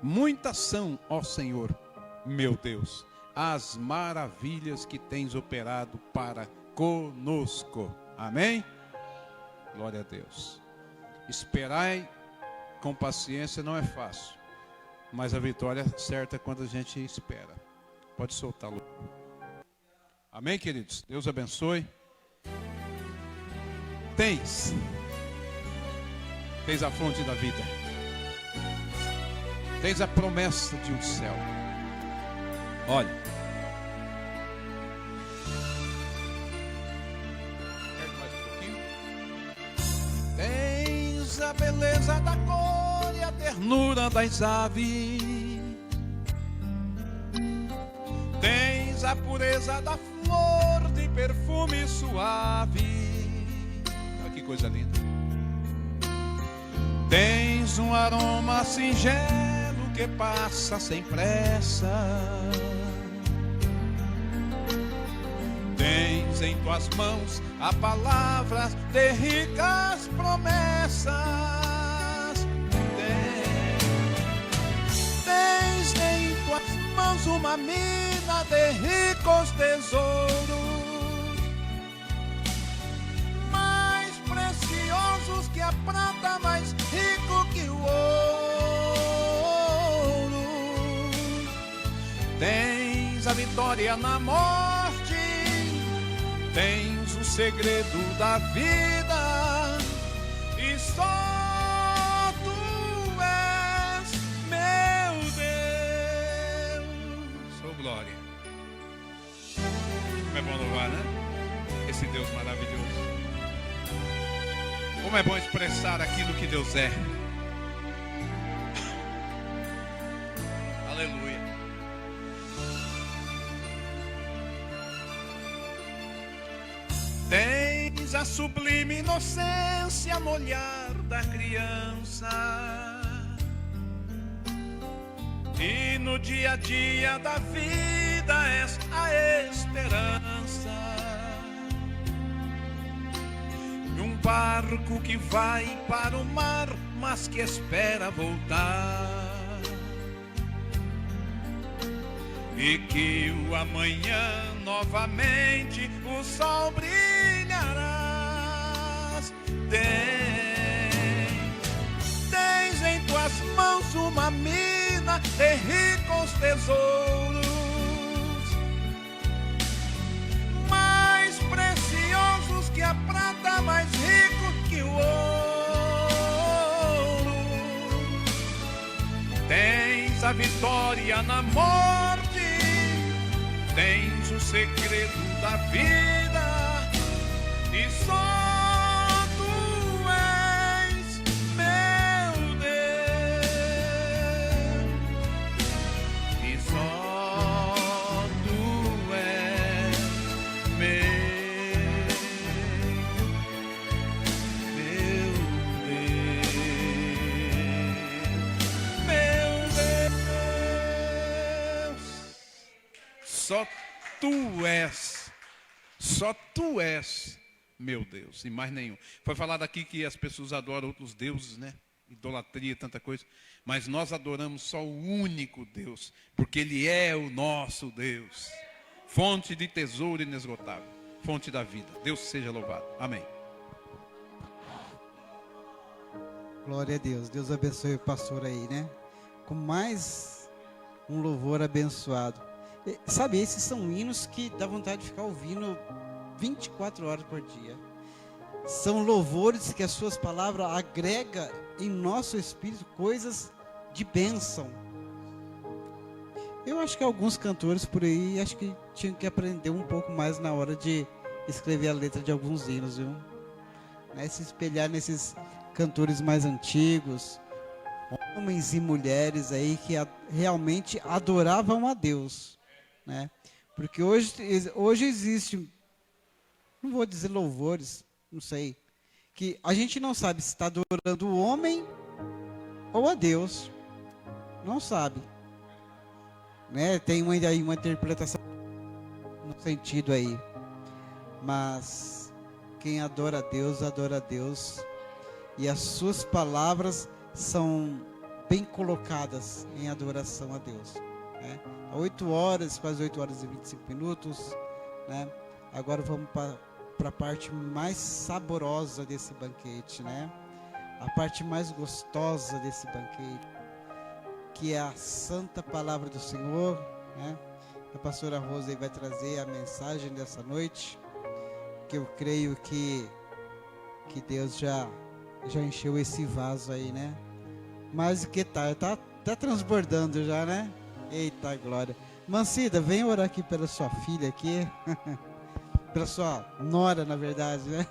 Muitas são, ó Senhor, meu Deus, as maravilhas que tens operado para conosco. Amém? Glória a Deus. Esperai com paciência não é fácil, mas a vitória é certa quando a gente espera. Pode soltá-lo. Amém, queridos? Deus abençoe. Tens a fonte da vida. Tens a promessa de um céu. Olha. Mais um pouquinho. Tens a beleza da cor e a ternura das aves. Tens a pureza da flor de perfume suave. Olha que coisa linda. Tens um aroma singelo que passa sem pressa. Tens em tuas mãos a palavra de ricas promessas. Tens em tuas mãos uma mina de ricos tesouros, mais preciosos que a prata, mais rico que o ouro. Tens a vitória na morte, tens o segredo da vida, e só tu és meu Deus. Sou glória. Como é bom louvar, né? Esse Deus maravilhoso. Como é bom expressar aquilo que Deus é. Aleluia. Tens a sublime inocência no olhar da criança, e no dia a dia da vida és a esperança. Um barco que vai para o mar, mas que espera voltar, e que o amanhã novamente o sol brilharás. Tens em tuas mãos uma mina de ricos tesouros, mais preciosos que a prata, mais rico que o ouro. Tens a vitória na morte, tens o segredo da vida, e só tu és meu Deus, e só tu és meu Deus. Só tu és meu Deus, e mais nenhum. Foi falado aqui que as pessoas adoram outros deuses, né? Idolatria, tanta coisa. Mas nós adoramos só o único Deus, porque Ele é o nosso Deus. Fonte de tesouro inesgotável, fonte da vida. Deus seja louvado. Amém. Glória a Deus. Deus abençoe o pastor aí, né? Com mais um louvor abençoado. Sabe, esses são hinos que dá vontade de ficar ouvindo 24 horas por dia. São louvores que as suas palavras agregam em nosso espírito coisas de bênção. Eu acho que alguns cantores por aí, acho que tinham que aprender um pouco mais na hora de escrever a letra de alguns hinos, viu? Né? Se espelhar nesses cantores mais antigos, homens e mulheres aí que realmente adoravam a Deus, né? Porque hoje existe, não vou dizer louvores, não sei, que a gente não sabe se está adorando o homem ou a Deus, não sabe, né? Tem uma interpretação no sentido aí, mas quem adora a Deus, e as suas palavras são bem colocadas em adoração a Deus, né? 8 horas, quase 8 horas e 25 minutos, né? Agora vamos para a parte mais saborosa desse banquete, né? A parte mais gostosa desse banquete, que é a santa palavra do Senhor, né? A pastora Rosa aí vai trazer a mensagem dessa noite, que eu creio que Deus já encheu esse vaso aí, né? Mas o que tá transbordando já, né? Eita glória. Mancida, vem orar aqui pela sua filha aqui. Pela sua nora, na verdade, né?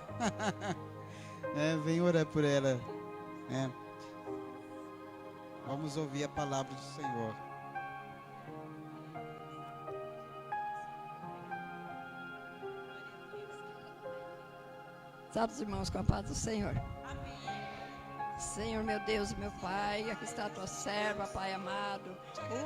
Vem orar por ela, né? Vamos ouvir a palavra do Senhor. Sabe os irmãos com a paz do Senhor. Senhor, meu Deus e meu Pai, aqui está a tua serva, Pai amado.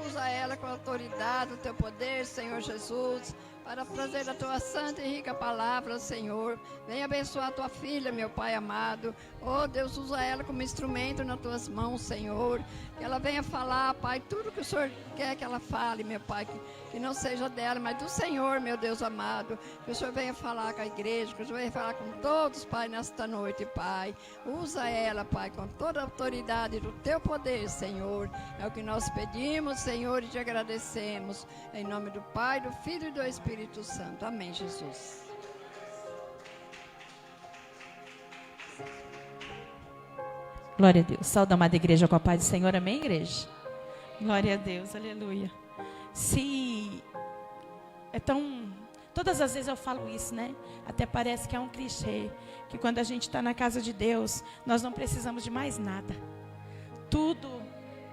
Usa ela com a autoridade do teu poder, Senhor Jesus, para trazer a tua santa e rica palavra, Senhor. Venha abençoar a tua filha, meu Pai amado. Oh, Deus, usa ela como instrumento nas tuas mãos, Senhor. Que ela venha falar, Pai, tudo que o Senhor quer que ela fale, meu Pai. Que não seja dela, mas do Senhor, meu Deus amado. Que o Senhor venha falar com a igreja, que o Senhor venha falar com todos, Pai, nesta noite, Pai. Usa ela, Pai, com toda a autoridade do teu poder, Senhor. É o que nós pedimos, Senhor, e te agradecemos. Em nome do Pai, do Filho e do Espírito Santo. Amém, Jesus. Glória a Deus. Saúde a amada igreja com a paz do Senhor. Amém, igreja? Glória a Deus. Aleluia. Se é tão Todas as vezes eu falo isso, né? Até parece que é um clichê, que quando a gente está na casa de Deus, nós não precisamos de mais nada.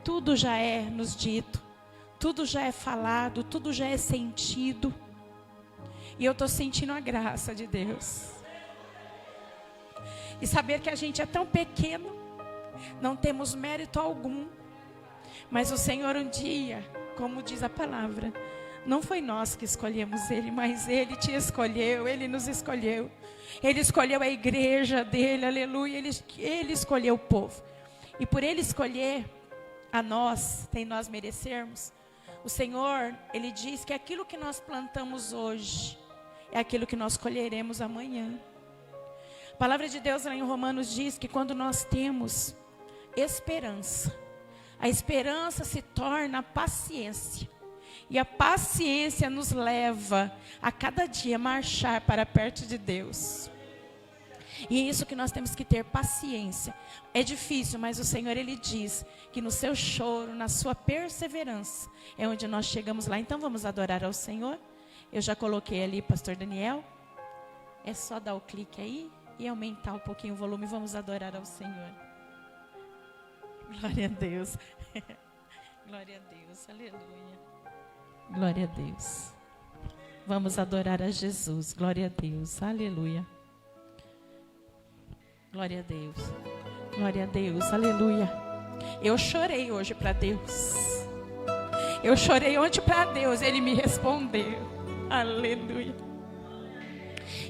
Tudo já é nos dito, tudo já é falado, tudo já é sentido. E eu estou sentindo a graça de Deus. E saber que a gente é tão pequeno, não temos mérito algum. Mas o Senhor um dia, como diz a palavra, não foi nós que escolhemos Ele, mas Ele te escolheu, Ele nos escolheu. Ele escolheu a igreja dEle, aleluia, Ele escolheu o povo. E por Ele escolher a nós, sem nós merecermos, o Senhor, Ele diz que aquilo que nós plantamos hoje, é aquilo que nós colheremos amanhã. A palavra de Deus lá em Romanos diz que quando nós temos esperança, a esperança se torna paciência. E a paciência nos leva a cada dia marchar para perto de Deus. E é isso que nós temos que ter, paciência. É difícil, mas o Senhor, Ele diz que no seu choro, na sua perseverança, é onde nós chegamos lá. Então vamos adorar ao Senhor. Eu já coloquei ali, pastor Daniel. É só dar o clique aí e aumentar um pouquinho o volume. Vamos adorar ao Senhor. Glória a Deus. Glória a Deus, aleluia. Glória a Deus. Vamos adorar a Jesus. Glória a Deus, aleluia. Glória a Deus. Glória a Deus, aleluia. Eu chorei hoje para Deus. Eu chorei ontem para Deus, Ele me respondeu. Aleluia.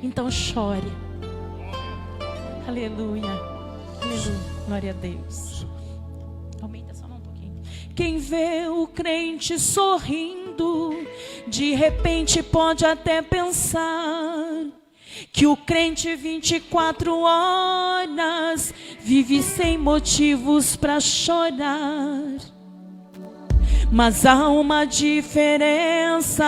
Então chore. Aleluia. Aleluia. Glória a Deus. Aumenta só um pouquinho. Quem vê o crente sorrindo, de repente pode até pensar que o crente 24 horas vive sem motivos para chorar. Mas há uma diferença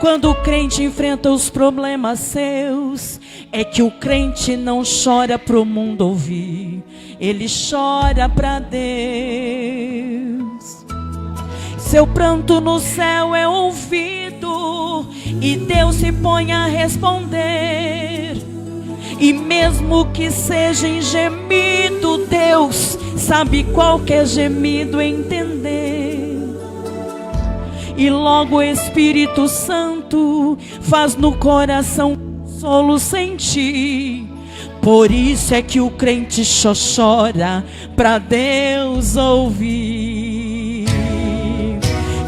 quando o crente enfrenta os problemas seus. É que o crente não chora pro mundo ouvir, ele chora para Deus. Seu pranto no céu é ouvido e Deus se põe a responder. E mesmo que seja em gemido, Deus sabe qualquer gemido entender. E logo o Espírito Santo faz no coração consolo sentir. Por isso é que o crente só chora pra Deus ouvir.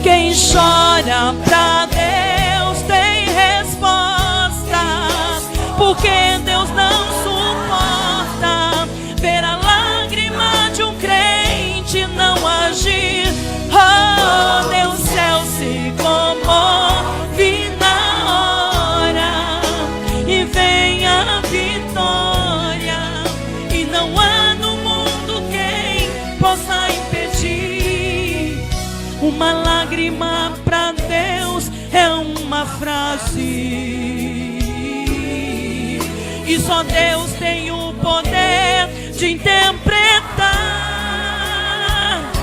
Quem chora pra Deus tem resposta, porque Deus não suporta ver a lágrima de um crente não agir. Oh, Deus, céu se comove na hora e vem a vitória. E não há no mundo quem possa impedir. Uma lágrima pra Deus é uma frase, e só Deus tem o poder de interpretar.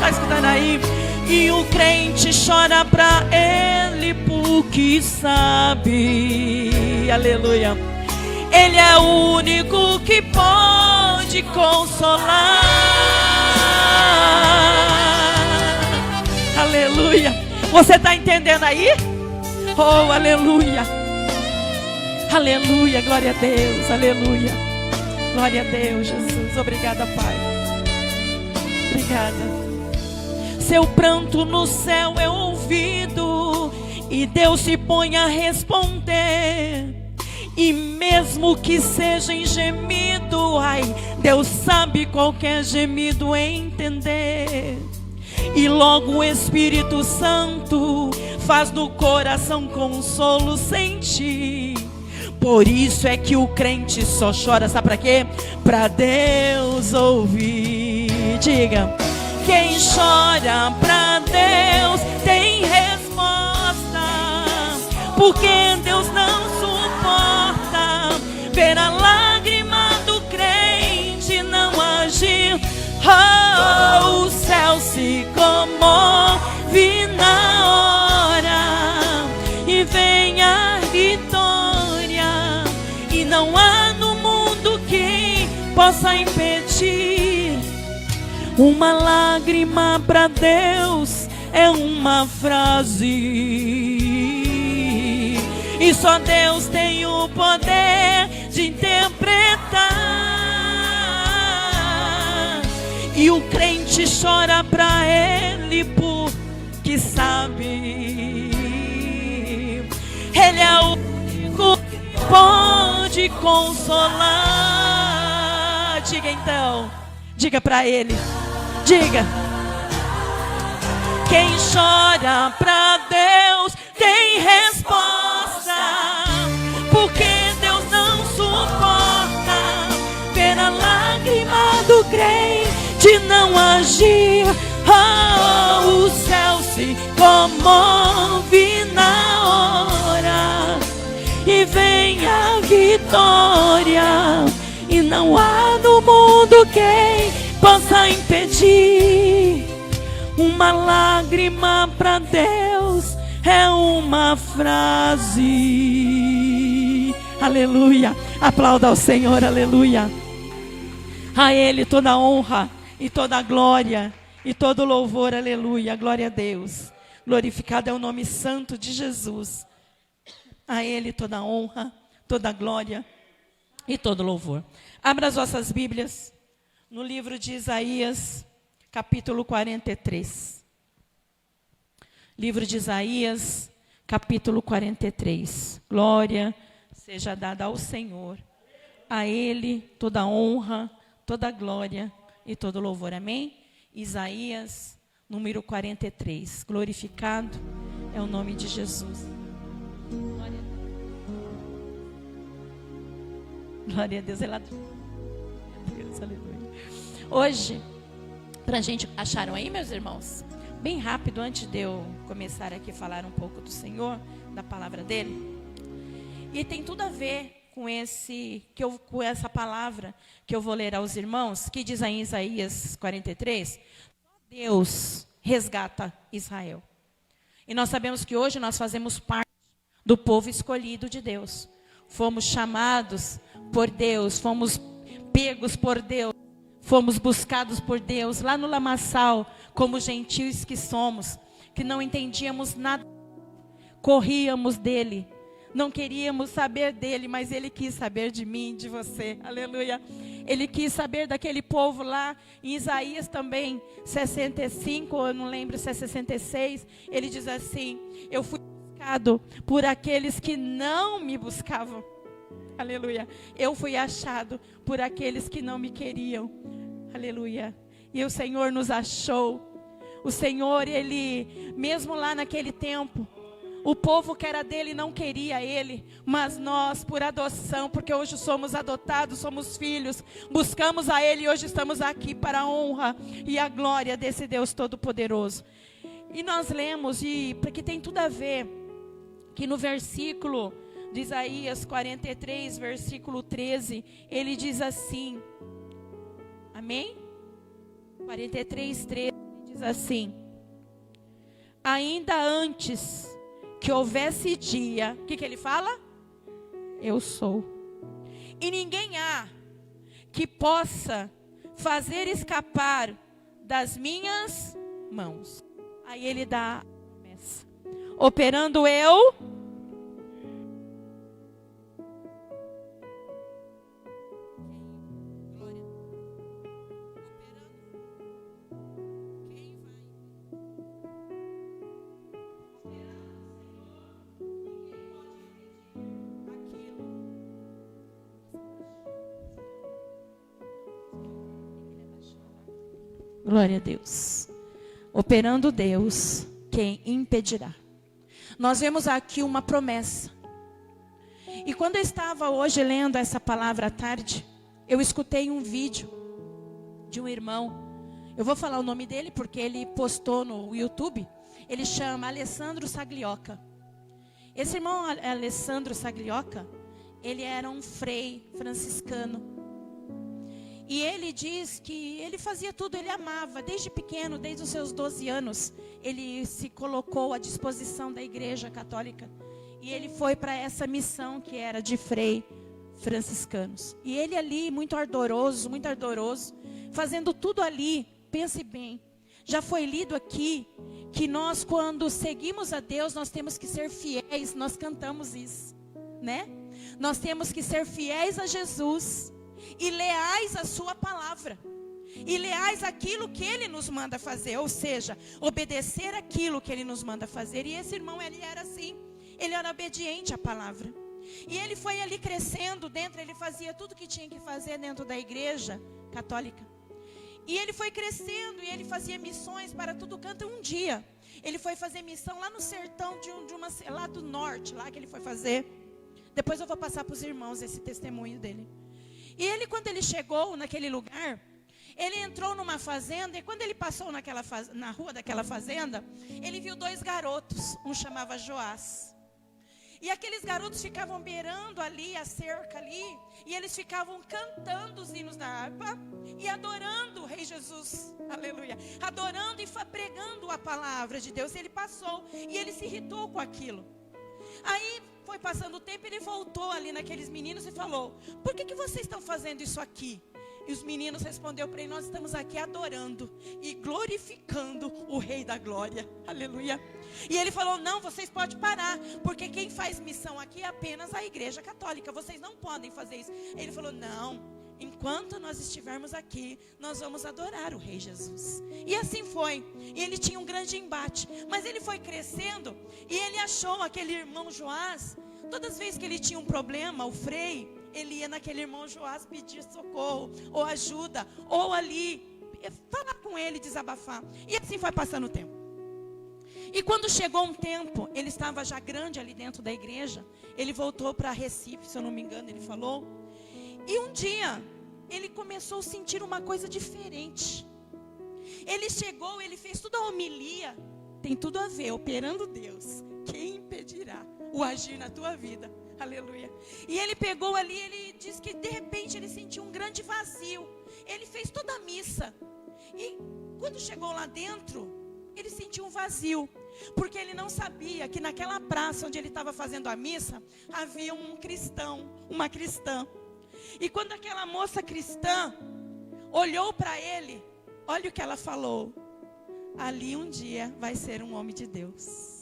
Tá escutando aí? E o crente chora pra Ele porque sabe, aleluia, Ele é o único que pode consolar. Aleluia. Você está entendendo aí? Oh, aleluia. Aleluia, glória a Deus, aleluia. Glória a Deus, Jesus. Obrigada, Pai. Obrigada. Seu pranto no céu é ouvido e Deus se põe a responder. E mesmo que seja em gemido, ai, Deus sabe qualquer gemido entender. E logo o Espírito Santo faz no coração consolo sentir. Por isso é que o crente só chora, sabe pra quê? Pra Deus ouvir. Diga. Quem chora pra Deus tem resposta, porque Deus não suporta ver a lágrima do crente não agir. Oh, o céu se comove na hora e vem a vitória. possa impedir. Uma lágrima para Deus é uma frase, e só Deus tem o poder de interpretar. E o crente chora para Ele porque sabe, Ele é o único que pode consolar. Diga então, diga para Ele, diga. Quem chora pra Deus tem resposta, porque Deus não suporta ver a lágrima do crente não agir. Oh, o céu se comove na hora e vem a vitória, e não há no mundo quem possa impedir. Uma lágrima para Deus é uma frase. Aleluia. Aplauda ao Senhor, aleluia. A Ele toda a honra e toda a glória e todo o louvor, aleluia. Glória a Deus. Glorificado é o nome santo de Jesus. A Ele toda a honra, toda a glória e todo o louvor. Abra as vossas Bíblias no livro de Isaías, capítulo 43. Livro de Isaías, capítulo 43. Glória seja dada ao Senhor. A Ele toda a honra, toda a glória e todo o louvor. Amém? Isaías, número 43. Glorificado é o nome de Jesus. Glória a Deus. Glória a Deus. Deus, aleluia. Hoje, pra gente, acharam aí, meus irmãos? Bem rápido, antes de eu começar aqui a falar um pouco do Senhor, da palavra dele. E tem tudo a ver com essa palavra que eu vou ler aos irmãos, que diz aí em Isaías 43, Deus resgata Israel. E nós sabemos que hoje nós fazemos parte do povo escolhido de Deus. Fomos chamados por Deus, fomos pegos por Deus. Fomos buscados por Deus lá no lamaçal, como gentios que somos, que não entendíamos nada, corríamos dele, não queríamos saber dele, mas ele quis saber de mim, de você, aleluia. Ele quis saber daquele povo lá, em Isaías também, 65, eu não lembro se é 66, ele diz assim: eu fui buscado por aqueles que não me buscavam. Aleluia. Eu fui achado por aqueles que não me queriam. Aleluia. E o Senhor nos achou. O Senhor, Ele, mesmo lá naquele tempo, o povo que era dele não queria Ele, mas nós, por adoção, porque hoje somos adotados, somos filhos, buscamos a Ele e hoje estamos aqui para a honra e a glória desse Deus Todo-Poderoso. E nós lemos, porque tem tudo a ver, que no versículo de Isaías 43, versículo 13, ele diz assim, amém? 43, 13, diz assim: ainda antes que houvesse dia, o que ele fala? Eu sou. E ninguém há que possa fazer escapar das minhas mãos. Aí ele dá a promessa: operando eu, glória a Deus. Operando Deus, quem impedirá? Nós vemos aqui uma promessa. E quando eu estava hoje lendo essa palavra à tarde, eu escutei um vídeo de um irmão. Eu vou falar o nome dele porque ele postou no YouTube. Ele chama Alessandro Saglioca. Esse irmão Alessandro Saglioca, ele era um frei franciscano. E ele diz que ele fazia tudo, ele amava, desde pequeno, desde os seus 12 anos, ele se colocou à disposição da Igreja Católica. E ele foi para essa missão que era de frei franciscanos. E ele ali, muito ardoroso, fazendo tudo ali. Pense bem, já foi lido aqui que nós, quando seguimos a Deus, nós temos que ser fiéis. Nós cantamos isso, né? Nós temos que ser fiéis a Jesus e leais à sua palavra. E leais àquilo que Ele nos manda fazer, ou seja, obedecer aquilo que Ele nos manda fazer. E esse irmão, ele era assim, ele era obediente à palavra. E ele foi ali crescendo dentro, ele fazia tudo que tinha que fazer dentro da igreja católica. E ele foi crescendo e ele fazia missões para tudo canto. Um dia, ele foi fazer missão lá no sertão lá do norte, lá que ele foi fazer. Depois eu vou passar para os irmãos esse testemunho dele. E ele, quando ele chegou naquele lugar, ele entrou numa fazenda, e quando ele passou na rua daquela fazenda, ele viu 2 garotos, um chamava Joás. E aqueles garotos ficavam beirando ali a cerca ali, e eles ficavam cantando os hinos da harpa e adorando o Rei Jesus, aleluia, adorando e pregando a palavra de Deus. Ele passou e ele se irritou com aquilo. Aí foi passando o tempo, ele voltou ali naqueles meninos e falou: por que vocês estão fazendo isso aqui? E os meninos responderam para ele: nós estamos aqui adorando e glorificando o Rei da Glória, aleluia. E ele falou: não, vocês podem parar, porque quem faz missão aqui é apenas a igreja católica, vocês não podem fazer isso. Ele falou: não, enquanto nós estivermos aqui, nós vamos adorar o Rei Jesus. E assim foi, e ele tinha um grande embate, mas ele foi crescendo, e ele achou aquele irmão Joás. Todas as vezes que ele tinha um problema, o Frei, ele ia naquele irmão Joás pedir socorro, ou ajuda, ou ali, falar com ele, desabafar. E assim foi passando o tempo. E quando chegou um tempo, ele estava já grande ali dentro da igreja, ele voltou para Recife, se eu não me engano, ele falou. E um dia, ele começou a sentir uma coisa diferente. Ele chegou, ele fez toda a homilia, tem tudo a ver, operando Deus. Quem impedirá o agir na tua vida? Aleluia. E ele pegou ali, ele disse que de repente ele sentiu um grande vazio. Ele fez toda a missa. E quando chegou lá dentro, ele sentiu um vazio. Porque ele não sabia que naquela praça onde ele estava fazendo a missa, havia um cristão, uma cristã. E quando aquela moça cristã olhou para ele, olha o que ela falou: ali um dia vai ser um homem de Deus.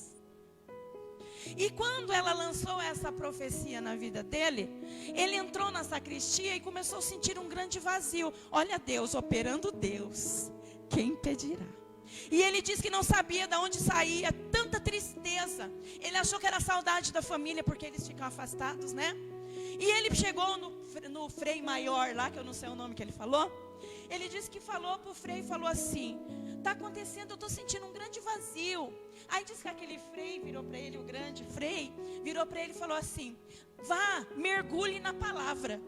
E quando ela lançou essa profecia na vida dele, ele entrou na sacristia e começou a sentir um grande vazio. Olha Deus, operando Deus, quem impedirá? E ele disse que não sabia de onde saía tanta tristeza. Ele achou que era saudade da família, porque eles ficam afastados, né? E ele chegou no Frei maior lá, que eu não sei o nome que ele falou. Ele disse que falou para o Frei, falou assim: está acontecendo, eu estou sentindo um grande vazio. Aí disse que aquele Frei virou para ele, o grande Frei, virou para ele e falou assim: vá, mergulhe na palavra.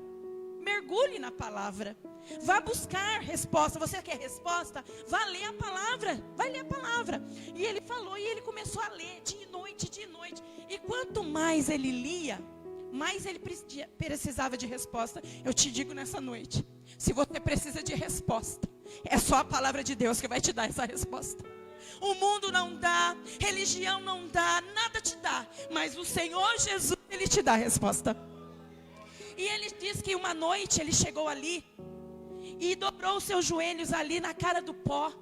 Mergulhe na palavra. Vá buscar resposta. Você quer resposta? Vá ler a palavra. Vai ler a palavra. E ele falou, e ele começou a ler de noite, de noite. E quanto mais ele lia, mais ele precisava de resposta. Eu te digo nessa noite, se você precisa de resposta, é só a palavra de Deus que vai te dar essa resposta. O mundo não dá, religião não dá, nada te dá, mas o Senhor Jesus, Ele te dá a resposta. E ele diz que uma noite ele chegou ali e dobrou os seus joelhos ali na cara do pó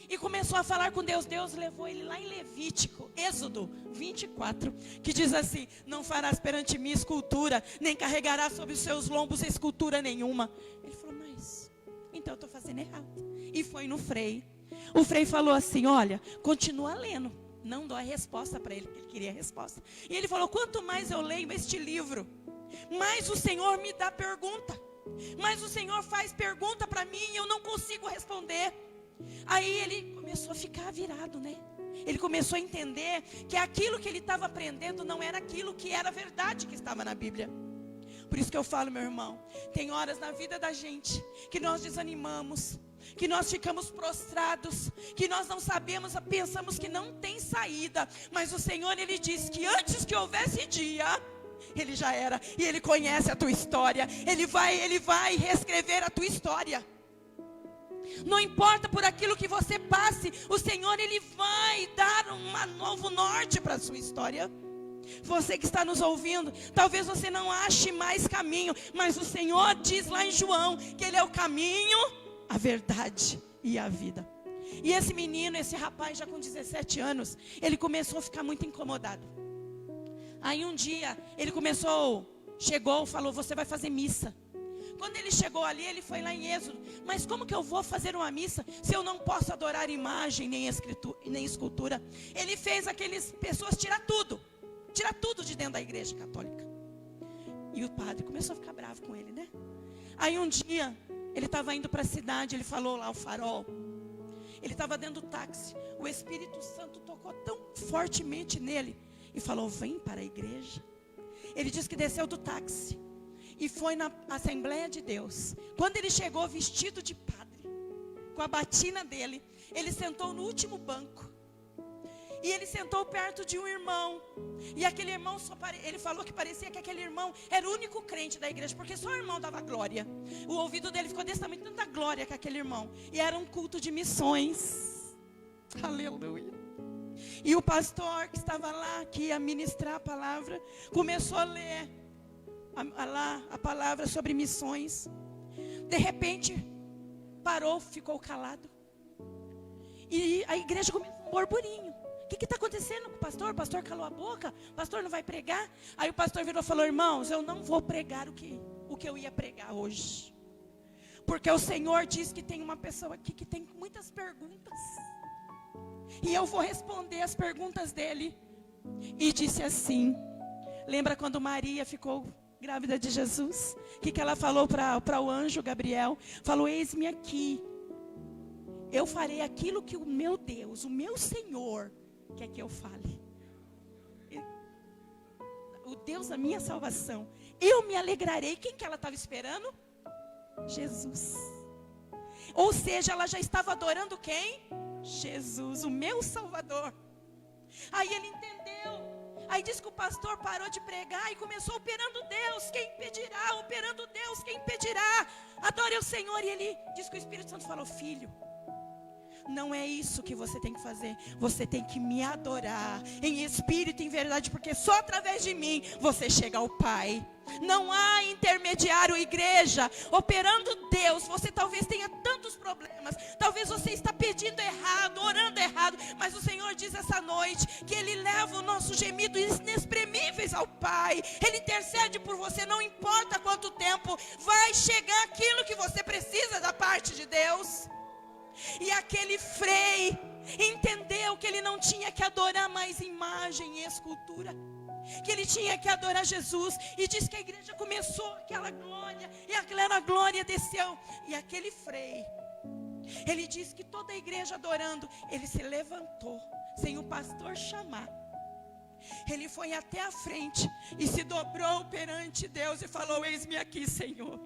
e começou a falar com Deus. Deus levou ele lá em Levítico, Êxodo 24, que diz assim: não farás perante mim escultura, nem carregarás sobre os seus lombos escultura nenhuma. Ele falou: mas então eu estou fazendo errado. E foi no Frei. O Frei falou assim: olha, continua lendo. Não dou a resposta para ele, porque ele queria a resposta. E ele falou: quanto mais eu leio este livro, mais o Senhor me dá pergunta. Mas o Senhor faz pergunta para mim e eu não consigo responder. Aí ele começou a ficar virado, né? Ele começou a entender que aquilo que ele estava aprendendo não era aquilo que era verdade que estava na Bíblia. Por isso que eu falo, meu irmão, tem horas na vida da gente que nós desanimamos, que nós ficamos prostrados, que nós não sabemos, pensamos que não tem saída. Mas o Senhor, Ele diz que antes que houvesse dia, Ele já era, e Ele conhece a tua história. Ele vai reescrever a tua história. Não importa por aquilo que você passe, o Senhor, Ele vai dar um novo norte para a sua história. Você que está nos ouvindo, talvez você não ache mais caminho, mas o Senhor diz lá em João que Ele é o caminho, a verdade e a vida. E esse menino, esse rapaz já com 17 anos, ele começou a ficar muito incomodado. Aí um dia, ele chegou, falou, você vai fazer missa. Quando ele chegou ali, ele foi lá em Êxodo. Mas como que eu vou fazer uma missa se eu não posso adorar imagem, nem escultura? Ele fez aquelas pessoas tirar tudo de dentro da igreja católica. E o padre começou a ficar bravo com ele, né? Aí um dia, ele estava indo para a cidade, ele falou lá o farol. Ele estava dentro do táxi. O Espírito Santo tocou tão fortemente nele e falou, vem para a igreja. Ele disse que desceu do táxi e foi na Assembleia de Deus. Quando ele chegou vestido de padre, com a batina dele, ele sentou no último banco. E ele sentou perto de um irmão. E aquele irmão, ele falou que parecia que aquele irmão era o único crente da igreja, porque só o irmão dava glória. O ouvido dele ficou desse tamanho, tanta glória com aquele irmão. E era um culto de missões. Aleluia. E o pastor que estava lá, que ia ministrar a palavra, começou a ler a palavra sobre missões. De repente, parou, ficou calado. E a igreja começou um burburinho. O que está acontecendo com o pastor? O pastor calou a boca? O pastor não vai pregar? Aí o pastor virou e falou, irmãos, eu não vou pregar o que eu ia pregar hoje. Porque o Senhor diz que tem uma pessoa aqui que tem muitas perguntas. E eu vou responder as perguntas dele. E disse assim, lembra quando Maria ficou grávida de Jesus? O que ela falou para o anjo Gabriel? Falou, eis-me aqui. Eu farei aquilo que o meu Deus, o meu Senhor, quer que eu fale. O Deus da minha salvação. Eu me alegrarei. Quem que ela estava esperando? Jesus. Ou seja, ela já estava adorando quem? Jesus, o meu Salvador. Aí ele entendeu. Aí diz que o pastor parou de pregar e começou operando Deus, quem impedirá? Operando Deus, quem impedirá? Adore o Senhor. E ele diz que o Espírito Santo falou, filho, não é isso que você tem que fazer. Você tem que me adorar em espírito e em verdade, porque só através de mim você chega ao Pai. Não há intermediário, igreja. Operando Deus, você talvez tenha tantos problemas. Talvez você está pedindo errado, orando errado. Mas o Senhor diz essa noite que Ele leva o nosso gemido inexprimíveis ao Pai. Ele intercede por você, não importa quanto tempo. Vai chegar aquilo que você precisa da parte de Deus. E aquele Frei entendeu que ele não tinha que adorar mais imagem e escultura, que ele tinha que adorar Jesus. E diz que a igreja começou aquela glória, e aquela glória desceu. E aquele Frei, ele diz que toda a igreja adorando, ele se levantou, sem o pastor chamar. Ele foi até a frente e se dobrou perante Deus e falou, eis-me aqui, Senhor.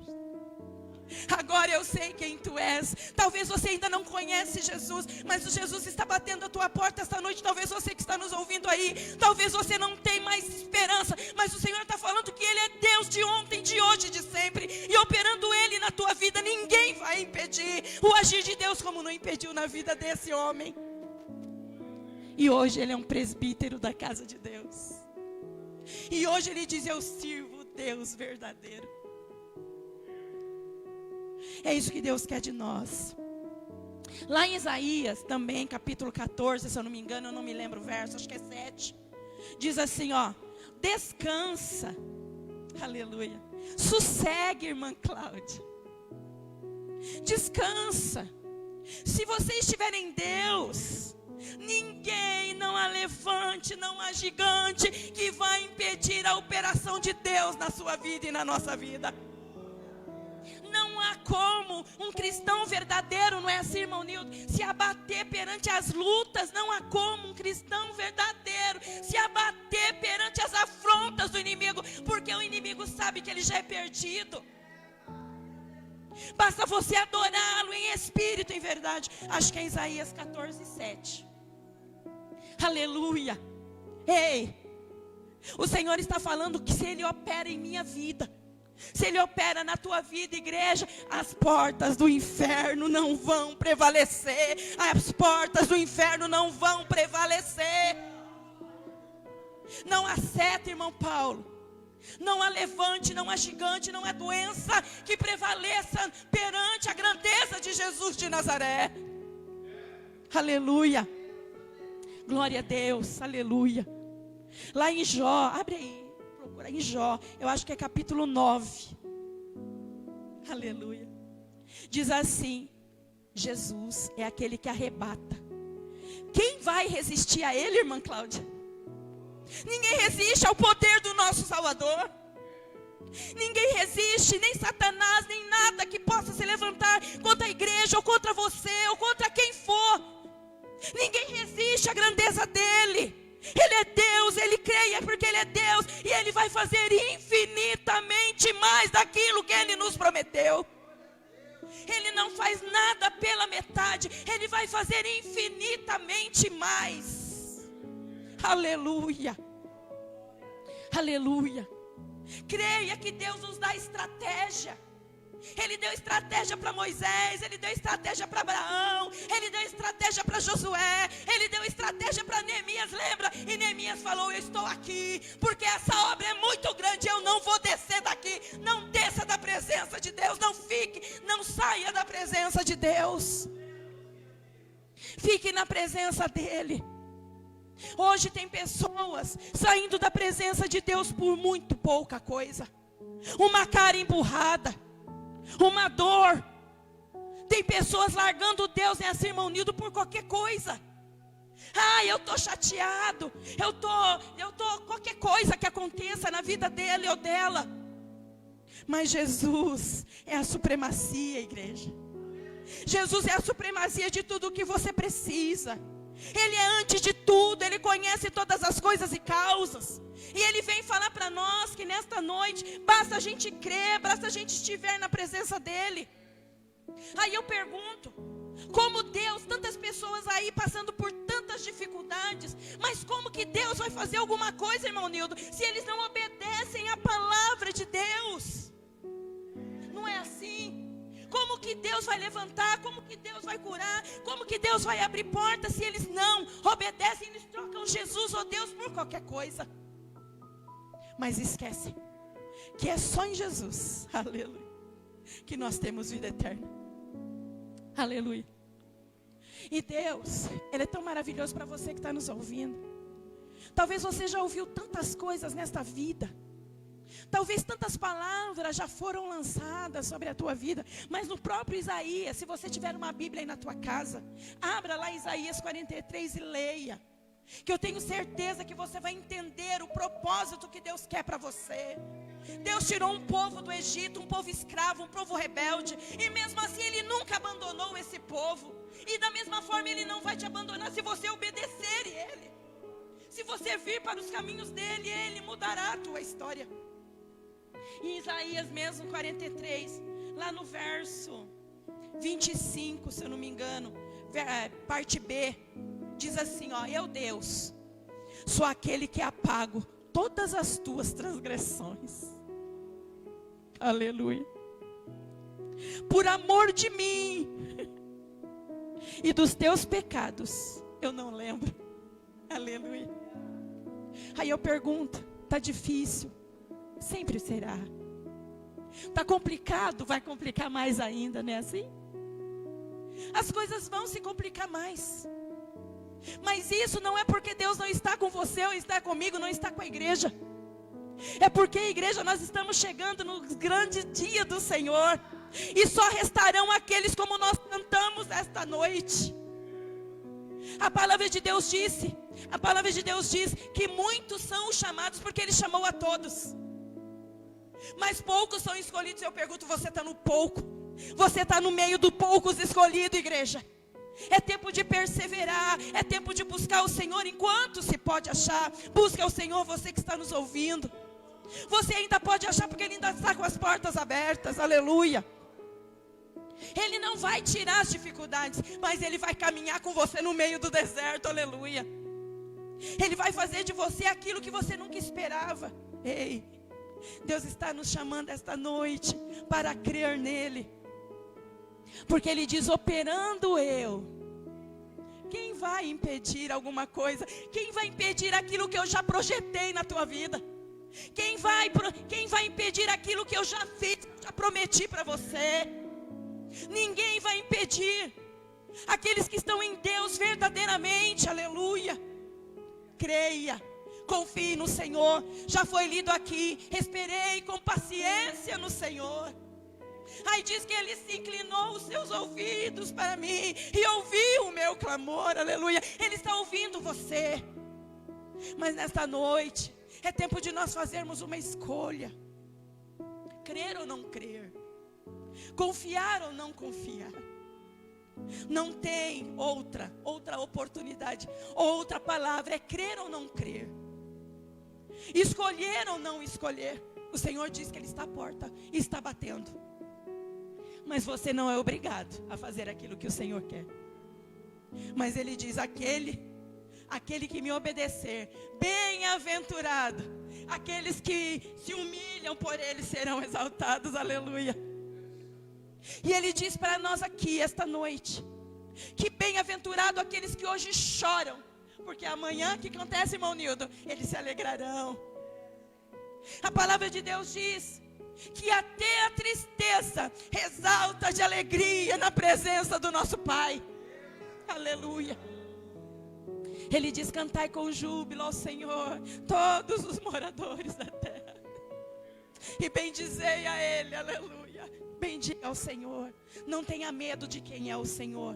Agora eu sei quem tu és. Talvez você ainda não conhece Jesus, mas o Jesus está batendo a tua porta esta noite. Talvez você que está nos ouvindo aí, talvez você não tenha mais esperança, mas o Senhor está falando que Ele é Deus de ontem, de hoje, de sempre. E operando Ele na tua vida, ninguém vai impedir o agir de Deus, como não impediu na vida desse homem. E hoje ele é um presbítero da casa de Deus. E hoje ele diz, eu sirvo Deus verdadeiro. É isso que Deus quer de nós. Lá em Isaías, também, capítulo 14, se eu não me engano, eu não me lembro o verso, acho que é 7. Diz assim, ó, descansa, aleluia, sossegue, irmã Cláudia, descansa. Se você estiver em Deus, ninguém, não há levante, não há gigante que vai impedir a operação de Deus na sua vida e na nossa vida. Não há como um cristão verdadeiro, não é assim, irmão Nildo, se abater perante as lutas. Não há como um cristão verdadeiro se abater perante as afrontas do inimigo, porque o inimigo sabe que ele já é perdido. Basta você adorá-lo em espírito e em verdade. Acho que é Isaías 14, 7. Aleluia. Ei, o Senhor está falando que se Ele opera em minha vida, se Ele opera na tua vida, igreja, as portas do inferno não vão prevalecer. As portas do inferno não vão prevalecer. Não há seta, irmão Paulo. Não há levante, não há gigante, não há doença que prevaleça perante a grandeza de Jesus de Nazaré. Aleluia. Glória a Deus, aleluia. Lá em Jó, abre aí, procura em Jó, eu acho que é capítulo 9. Aleluia. Diz assim: Jesus é aquele que arrebata. Quem vai resistir a ele, irmã Cláudia? Ninguém resiste ao poder do nosso Salvador. Ninguém resiste, nem Satanás, nem nada que possa se levantar contra a igreja, ou contra você, ou contra quem for. Ninguém resiste à grandeza dele. Ele é Deus, ele creia porque ele é Deus, e ele vai fazer infinitamente mais daquilo que ele nos prometeu. Ele não faz nada pela metade, ele vai fazer infinitamente mais. Aleluia. Aleluia. Creia que Deus nos dá estratégia. Ele deu estratégia para Moisés, ele deu estratégia para Abraão, ele deu estratégia para Josué, ele deu estratégia para Neemias, lembra? E Neemias falou: eu estou aqui, porque essa obra é muito grande, eu não vou descer daqui. Não desça da presença de Deus, não fique, não saia da presença de Deus. Fique na presença dele. Hoje tem pessoas saindo da presença de Deus por muito pouca coisa. Uma cara emburrada, uma dor. Tem pessoas largando Deus nessa irmão Nildo por qualquer coisa. Eu estou chateado, eu tô qualquer coisa que aconteça na vida dele ou dela. Mas Jesus é a supremacia, igreja. Jesus é a supremacia de tudo o que você precisa. Ele é antes de tudo, ele conhece todas as coisas e causas. E ele vem falar para nós que nesta noite basta a gente crer, basta a gente estiver na presença dele. Aí eu pergunto, como Deus, tantas pessoas aí passando por tantas dificuldades, mas como que Deus vai fazer alguma coisa, irmão Nildo, se eles não obedecem à palavra de Deus? Não é assim. Como que Deus vai levantar? Como que Deus vai curar? Como que Deus vai abrir portas se eles não obedecem? Eles trocam Jesus ou Deus por qualquer coisa. Mas esquecem que é só em Jesus, aleluia, que nós temos vida eterna. Aleluia. E Deus, Ele é tão maravilhoso para você que está nos ouvindo. Talvez você já ouviu tantas coisas nesta vida. Talvez tantas palavras já foram lançadas sobre a tua vida. Mas no próprio Isaías, se você tiver uma Bíblia aí na tua casa, abra lá Isaías 43 e leia. Que eu tenho certeza que você vai entender o propósito que Deus quer para você. Deus tirou um povo do Egito, um povo escravo, um povo rebelde. E mesmo assim Ele nunca abandonou esse povo. E da mesma forma Ele não vai te abandonar se você obedecer Ele. Se você vir para os caminhos dEle, Ele mudará a tua história. Em Isaías mesmo 43, lá no verso 25, se eu não me engano, parte B, diz assim, eu Deus, sou aquele que apago todas as tuas transgressões. Aleluia. Por amor de mim e dos teus pecados, eu não lembro. Aleluia. Aí eu pergunto, está difícil? Sempre será. Está complicado? Vai complicar mais ainda, não é assim? As coisas vão se complicar mais. Mas isso não é porque Deus não está com você ou está comigo, não está com a igreja. É porque a igreja, nós estamos chegando no grande dia do Senhor. E só restarão aqueles como nós cantamos esta noite. A palavra de Deus diz que muitos são os chamados porque Ele chamou a todos. Mas poucos são escolhidos. Eu pergunto, você está no pouco? Você está no meio do poucos escolhidos, igreja? É tempo de perseverar, é tempo de buscar o Senhor enquanto se pode achar. Busca o Senhor, você que está nos ouvindo. Você ainda pode achar porque Ele ainda está com as portas abertas, aleluia. Ele não vai tirar as dificuldades, mas Ele vai caminhar com você no meio do deserto, aleluia. Ele vai fazer de você aquilo que você nunca esperava. Ei, Deus está nos chamando esta noite para crer nele. Porque Ele diz, operando eu Quem vai impedir alguma coisa? Quem vai impedir aquilo que eu já projetei na tua vida? Quem vai impedir aquilo que eu já fiz, já prometi para você? Ninguém vai impedir. Aqueles que estão em Deus verdadeiramente, aleluia. Creia, confie no Senhor. Já foi lido aqui, esperei com paciência no Senhor. Aí diz que Ele se inclinou os seus ouvidos para mim e ouviu o meu clamor, aleluia. Ele está ouvindo você. Mas nesta noite é tempo de nós fazermos uma escolha: crer ou não crer, confiar ou não confiar. Não tem outra oportunidade, outra palavra, é crer ou não crer, escolher ou não escolher. O Senhor diz que Ele está à porta e está batendo, mas você não é obrigado a fazer aquilo que o Senhor quer. Mas Ele diz: aquele que me obedecer, bem-aventurado, aqueles que se humilham por Ele serão exaltados, aleluia. E Ele diz para nós aqui esta noite, que bem-aventurado aqueles que hoje choram, porque amanhã, que acontece, irmão Nildo? Eles se alegrarão. A palavra de Deus diz que até a tristeza exalta de alegria na presença do nosso Pai, aleluia. Ele diz: cantai com júbilo ao Senhor, todos os moradores da terra, e bendizei a Ele, aleluia. Bendiga ao Senhor, não tenha medo de quem é o Senhor.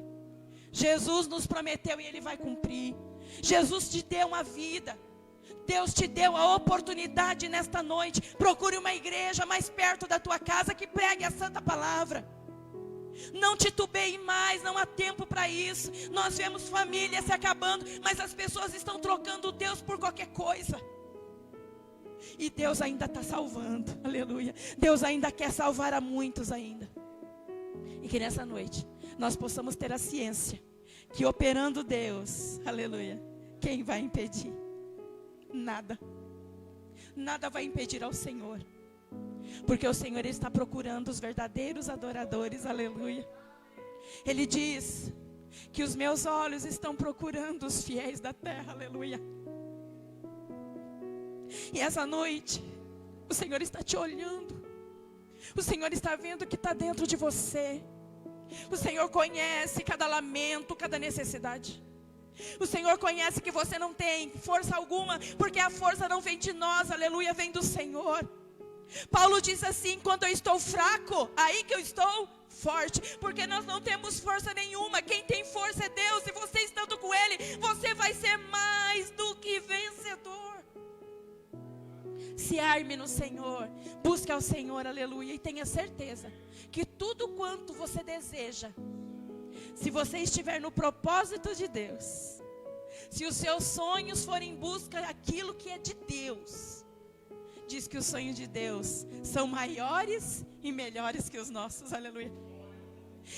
Jesus nos prometeu e Ele vai cumprir. Jesus te deu uma vida, Deus te deu a oportunidade nesta noite. Procure uma igreja mais perto da tua casa que pregue a santa palavra. Não titubeie mais, não há tempo para isso. Nós vemos famílias se acabando, mas as pessoas estão trocando Deus por qualquer coisa. E Deus ainda está salvando, aleluia. Deus ainda quer salvar a muitos ainda. E que nessa noite nós possamos ter a ciência que operando Deus, aleluia, quem vai impedir? Nada. Nada vai impedir ao Senhor. Porque o Senhor está procurando os verdadeiros adoradores, aleluia. Ele diz que os meus olhos estão procurando os fiéis da terra, aleluia. E essa noite, o Senhor está te olhando. O Senhor está vendo o que está dentro de você. O Senhor conhece cada lamento, cada necessidade. O Senhor conhece que você não tem força alguma, porque a força não vem de nós, aleluia, vem do Senhor. Paulo diz assim: quando eu estou fraco, aí que eu estou forte, porque nós não temos força nenhuma. Quem tem força é Deus, e você estando com Ele, você vai ser mais do que vencedor. Se arme no Senhor, busque ao Senhor, aleluia, e tenha certeza que tudo quanto você deseja, se você estiver no propósito de Deus, se os seus sonhos forem em busca daquilo que é de Deus, diz que os sonhos de Deus são maiores e melhores que os nossos, aleluia.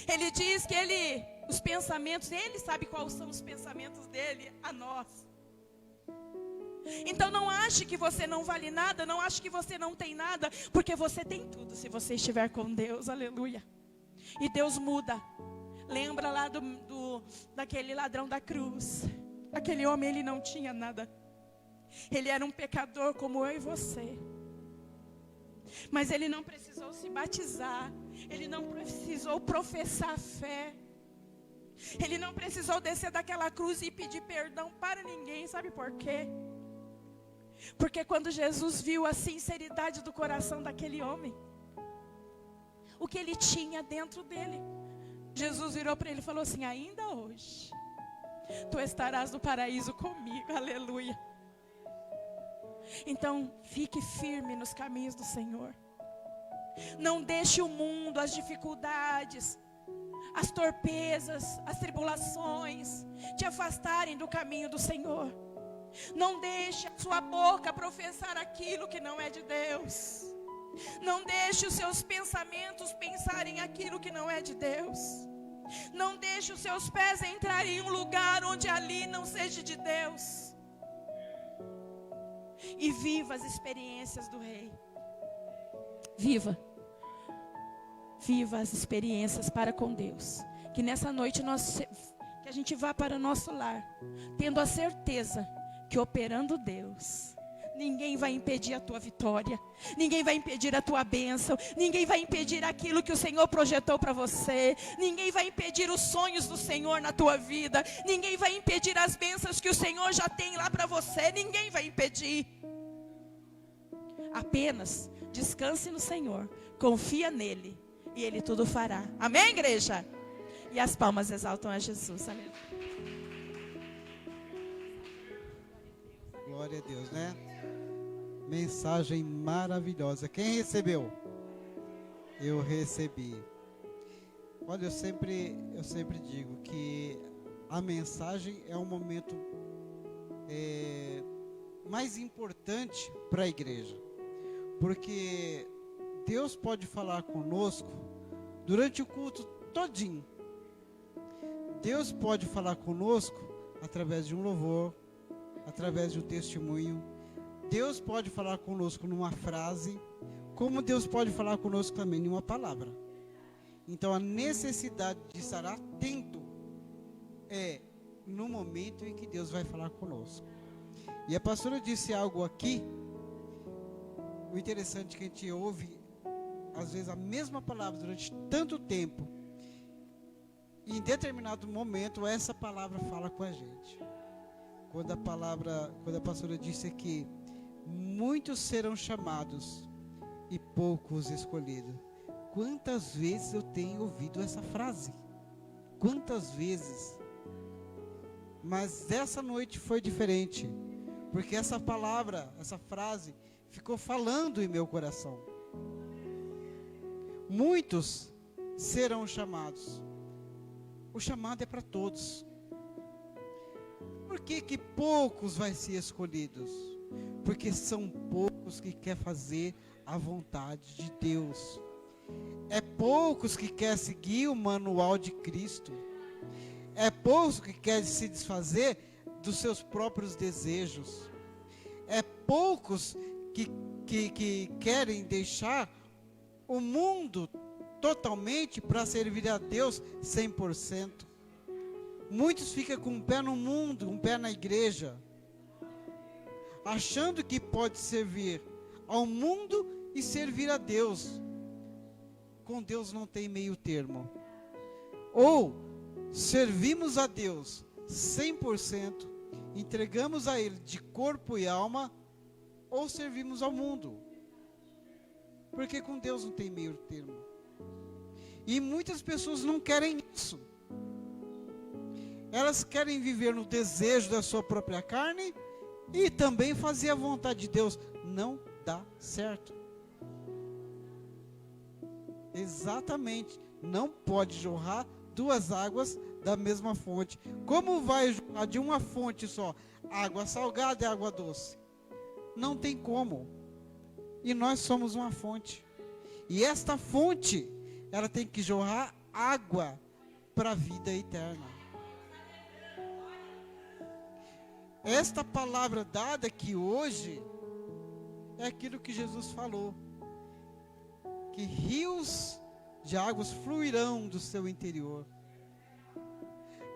Ele diz que os pensamentos, Ele sabe quais são os pensamentos dEle a nós. Então não ache que você não vale nada, não ache que você não tem nada, porque você tem tudo se você estiver com Deus, aleluia. E Deus muda. Lembra lá daquele ladrão da cruz. Aquele homem, ele não tinha nada. Ele era um pecador como eu e você. Mas ele não precisou se batizar. Ele não precisou professar fé. Ele não precisou descer daquela cruz e pedir perdão para ninguém. Sabe por quê? Porque quando Jesus viu a sinceridade do coração daquele homem, o que ele tinha dentro dele, Jesus virou para ele e falou assim: ainda hoje tu estarás no paraíso comigo, aleluia. Então fique firme nos caminhos do Senhor. Não deixe o mundo, as dificuldades, as torpezas, as tribulações te afastarem do caminho do Senhor. Não deixe a sua boca professar aquilo que não é de Deus. Não deixe os seus pensamentos pensarem aquilo que não é de Deus. Não deixe os seus pés entrarem em um lugar onde ali não seja de Deus. E viva as experiências do Rei. Viva. Viva as experiências para com Deus. Que nessa noite que a a gente vá para o nosso lar, tendo a certeza que operando Deus, ninguém vai impedir a tua vitória, ninguém vai impedir a tua bênção, ninguém vai impedir aquilo que o Senhor projetou para você, ninguém vai impedir os sonhos do Senhor na tua vida, ninguém vai impedir as bênçãos que o Senhor já tem lá para você, ninguém vai impedir. Apenas descanse no Senhor, confia nele e ele tudo fará. Amém, igreja? E as palmas exaltam a Jesus. Aleluia. Glória a Deus, né? Mensagem maravilhosa. Quem recebeu? Eu recebi. Olha, eu sempre digo que a mensagem é um momento mais importante para a igreja. Porque Deus pode falar conosco durante o culto todinho. Deus pode falar conosco através de um louvor, através de um testemunho. Deus pode falar conosco numa frase, como Deus pode falar conosco também em uma palavra. Então a necessidade de estar atento é no momento em que Deus vai falar conosco. E a pastora disse algo aqui. O interessante é que a gente ouve às vezes a mesma palavra durante tanto tempo, e em determinado momento essa palavra fala com a gente. Quando a pastora disse aqui, muitos serão chamados e poucos escolhidos. Quantas vezes eu tenho ouvido essa frase? Quantas vezes? Mas essa noite foi diferente, porque essa palavra, essa frase ficou falando em meu coração. Muitos serão chamados. O chamado é para todos. Por que poucos vai ser escolhidos? Porque são poucos que querem fazer a vontade de Deus. É poucos que querem seguir o manual de Cristo. É poucos que querem se desfazer dos seus próprios desejos. É poucos que querem deixar o mundo totalmente para servir a Deus 100%. Muitos ficam com um pé no mundo, um pé na igreja, achando que pode servir ao mundo e servir a Deus. Com Deus não tem meio termo. Ou servimos a Deus 100%, entregamos a Ele de corpo e alma, ou servimos ao mundo. Porque com Deus não tem meio termo. E muitas pessoas não querem isso. Elas querem viver no desejo da sua própria carne e também fazer a vontade de Deus. Não dá certo. Exatamente. Não pode jorrar duas águas da mesma fonte. Como vai jorrar de uma fonte só água salgada e água doce? Não tem como. E nós somos uma fonte. E esta fonte, ela tem que jorrar água para a vida eterna. Esta palavra dada aqui hoje é aquilo que Jesus falou, que rios de águas fluirão do seu interior.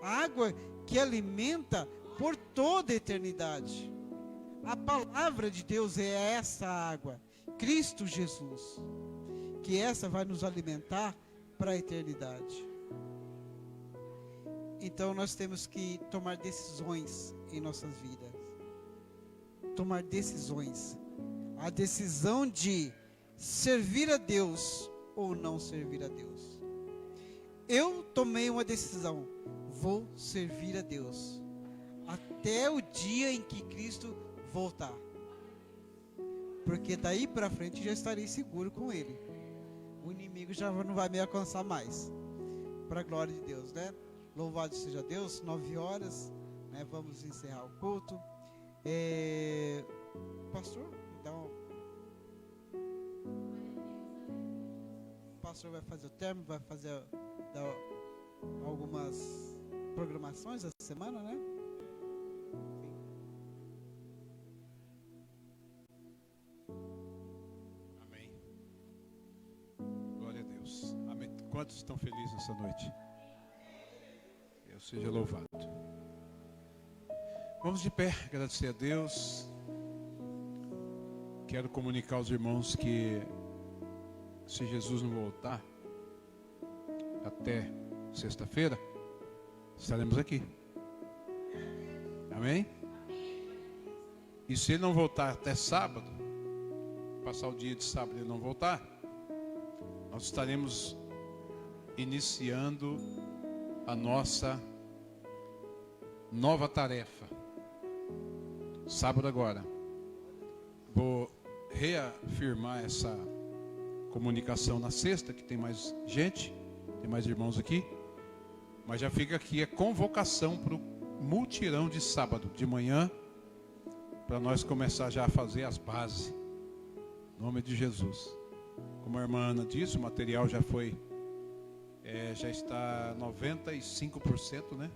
Água que alimenta por toda a eternidade. A palavra de Deus é essa água, Cristo Jesus, que essa vai nos alimentar para a eternidade. Então nós temos que tomar decisões em nossas vidas. Tomar decisões. A decisão de servir a Deus ou não servir a Deus. Eu tomei uma decisão. Vou servir a Deus até o dia em que Cristo voltar. Porque daí para frente já estarei seguro com Ele. O inimigo já não vai me alcançar mais. Para a glória de Deus, né? Louvado seja Deus. 9 horas, né? Vamos encerrar o culto. Pastor, dá um... O pastor vai fazer o término, vai fazer algumas programações essa semana, né? Amém. Glória a Deus. Amém. Quantos estão felizes nessa noite? Eu seja louvado. Vamos de pé, agradecer a Deus. Quero comunicar aos irmãos que, se Jesus não voltar até sexta-feira, estaremos aqui. Amém? E se ele não voltar até sábado, passar o dia de sábado e não voltar, nós estaremos iniciando a nossa nova tarefa. Sábado agora. Vou reafirmar essa comunicação na sexta, que tem mais gente, tem mais irmãos aqui. Mas já fica aqui a convocação para o mutirão de sábado, de manhã, para nós começar já a fazer as bases. Em nome de Jesus. Como a irmã Ana disse, o material já foi, já está 95%, né?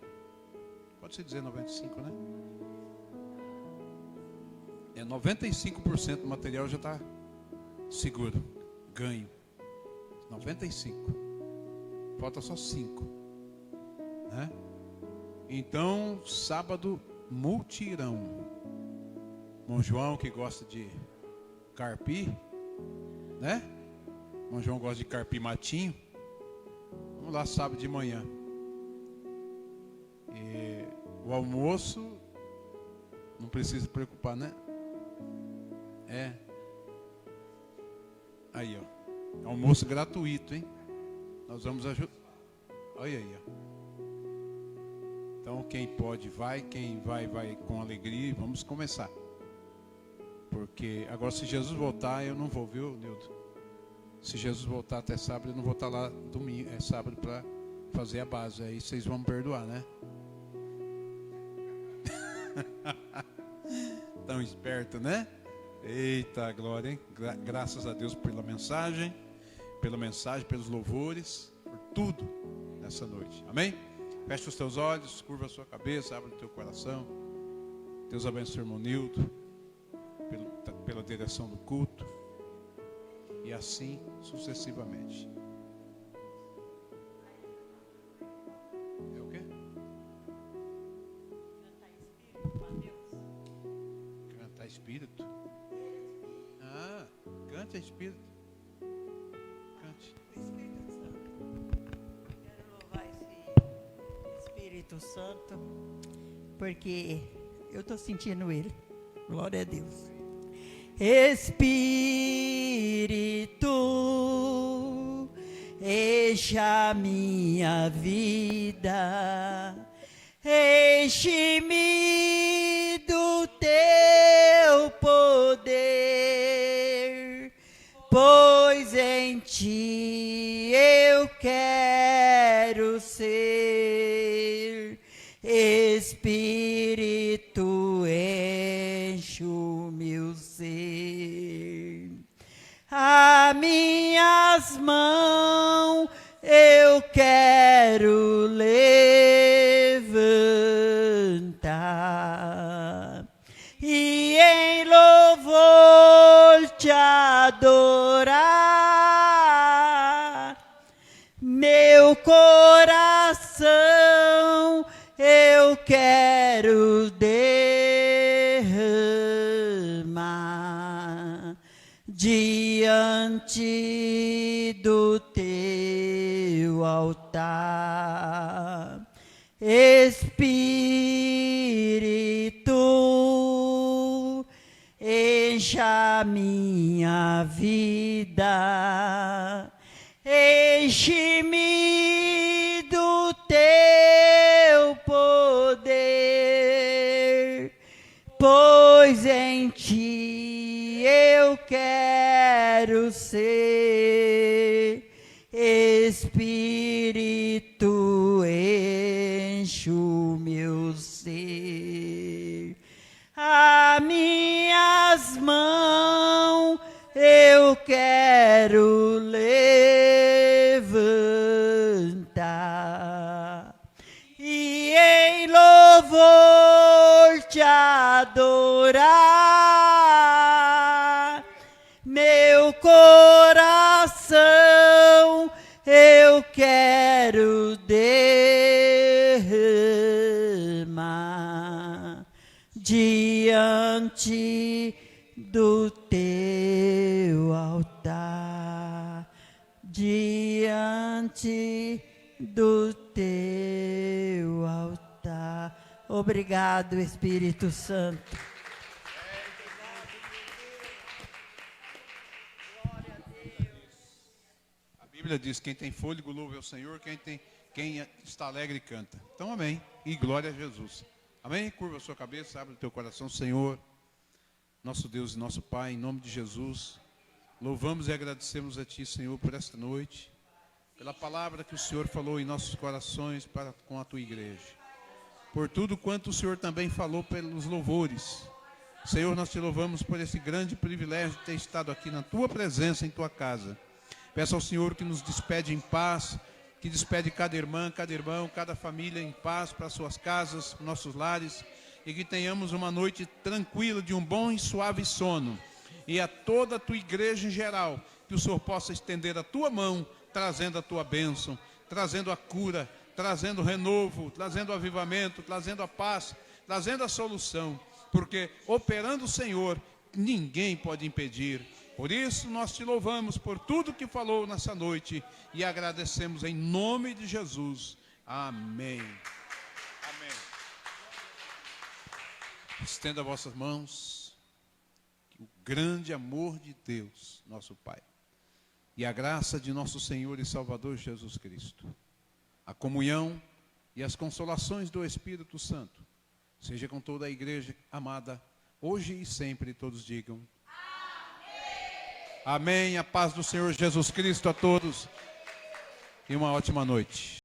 Pode-se dizer 95%, né? 95% do material já está seguro, ganho. 95%. Falta só 5%. Né? Então, sábado, multirão. Irmão João, que gosta de carpir, né? Irmão João gosta de carpir matinho. Vamos lá, sábado de manhã. E o almoço, não precisa se preocupar, né? Aí, ó. Almoço gratuito, hein? Nós vamos ajudar. Olha aí, ó. Então, quem pode, vai. Quem vai, vai com alegria. E vamos começar. Porque agora, se Jesus voltar, eu não vou, viu, Nildo? Se Jesus voltar até sábado, eu não vou estar lá domingo, sábado, para fazer a base. Aí vocês vão me perdoar, né? Tão esperto, né? Eita glória, hein? Graças a Deus pela mensagem, pelos louvores, por tudo nessa noite. Amém? Feche os teus olhos, curva a sua cabeça, abre o teu coração. Deus abençoe o irmão Nildo, pela direção do culto. E assim sucessivamente. É o quê? Cantar espírito? Ah, cante espírito. Cante. Espírito Santo. Quero louvar esse Espírito Santo, porque eu estou sentindo ele. Glória a Deus. Espírito, enche a minha vida, enche-me do teu poder, pois em ti eu quero ser. Espírito, enche o meu ser. A minhas mãos eu quero levantar e em louvor te adorar. Meu coração eu quero derramar diante do teu altar. Espírito, enche a minha vida, enche-me do teu poder, pois em ti eu quero ser. Espírito, enche o meu ser. A minhas mãos eu quero levantar e em louvor te adorar. Meu coração eu quero derramar diante do teu altar, diante do teu altar. Obrigado, Espírito Santo. A Bíblia diz: quem tem fôlego louve ao Senhor, quem está alegre canta. Então, amém. E glória a Jesus. Amém? Curva a sua cabeça, abre o teu coração. Senhor, nosso Deus e nosso Pai, em nome de Jesus, louvamos e agradecemos a Ti, Senhor, por esta noite, pela palavra que o Senhor falou em nossos corações com a Tua igreja, por tudo quanto o Senhor também falou pelos louvores. Senhor, nós Te louvamos por esse grande privilégio de ter estado aqui na Tua presença, em Tua casa. Peço ao Senhor que nos despede em paz, que despede cada irmã, cada irmão, cada família em paz para suas casas, nossos lares, e que tenhamos uma noite tranquila, de um bom e suave sono. E a toda a Tua igreja em geral, que o Senhor possa estender a Tua mão, trazendo a Tua bênção, trazendo a cura, trazendo o renovo, trazendo o avivamento, trazendo a paz, trazendo a solução, porque operando o Senhor, ninguém pode impedir. Por isso nós Te louvamos por tudo que falou nessa noite e agradecemos em nome de Jesus. Amém. Amém. Estenda vossas mãos. Que o grande amor de Deus, nosso Pai, e a graça de nosso Senhor e Salvador Jesus Cristo, a comunhão e as consolações do Espírito Santo, seja com toda a igreja amada, hoje e sempre. Todos digam amém. A paz do Senhor Jesus Cristo a todos e uma ótima noite.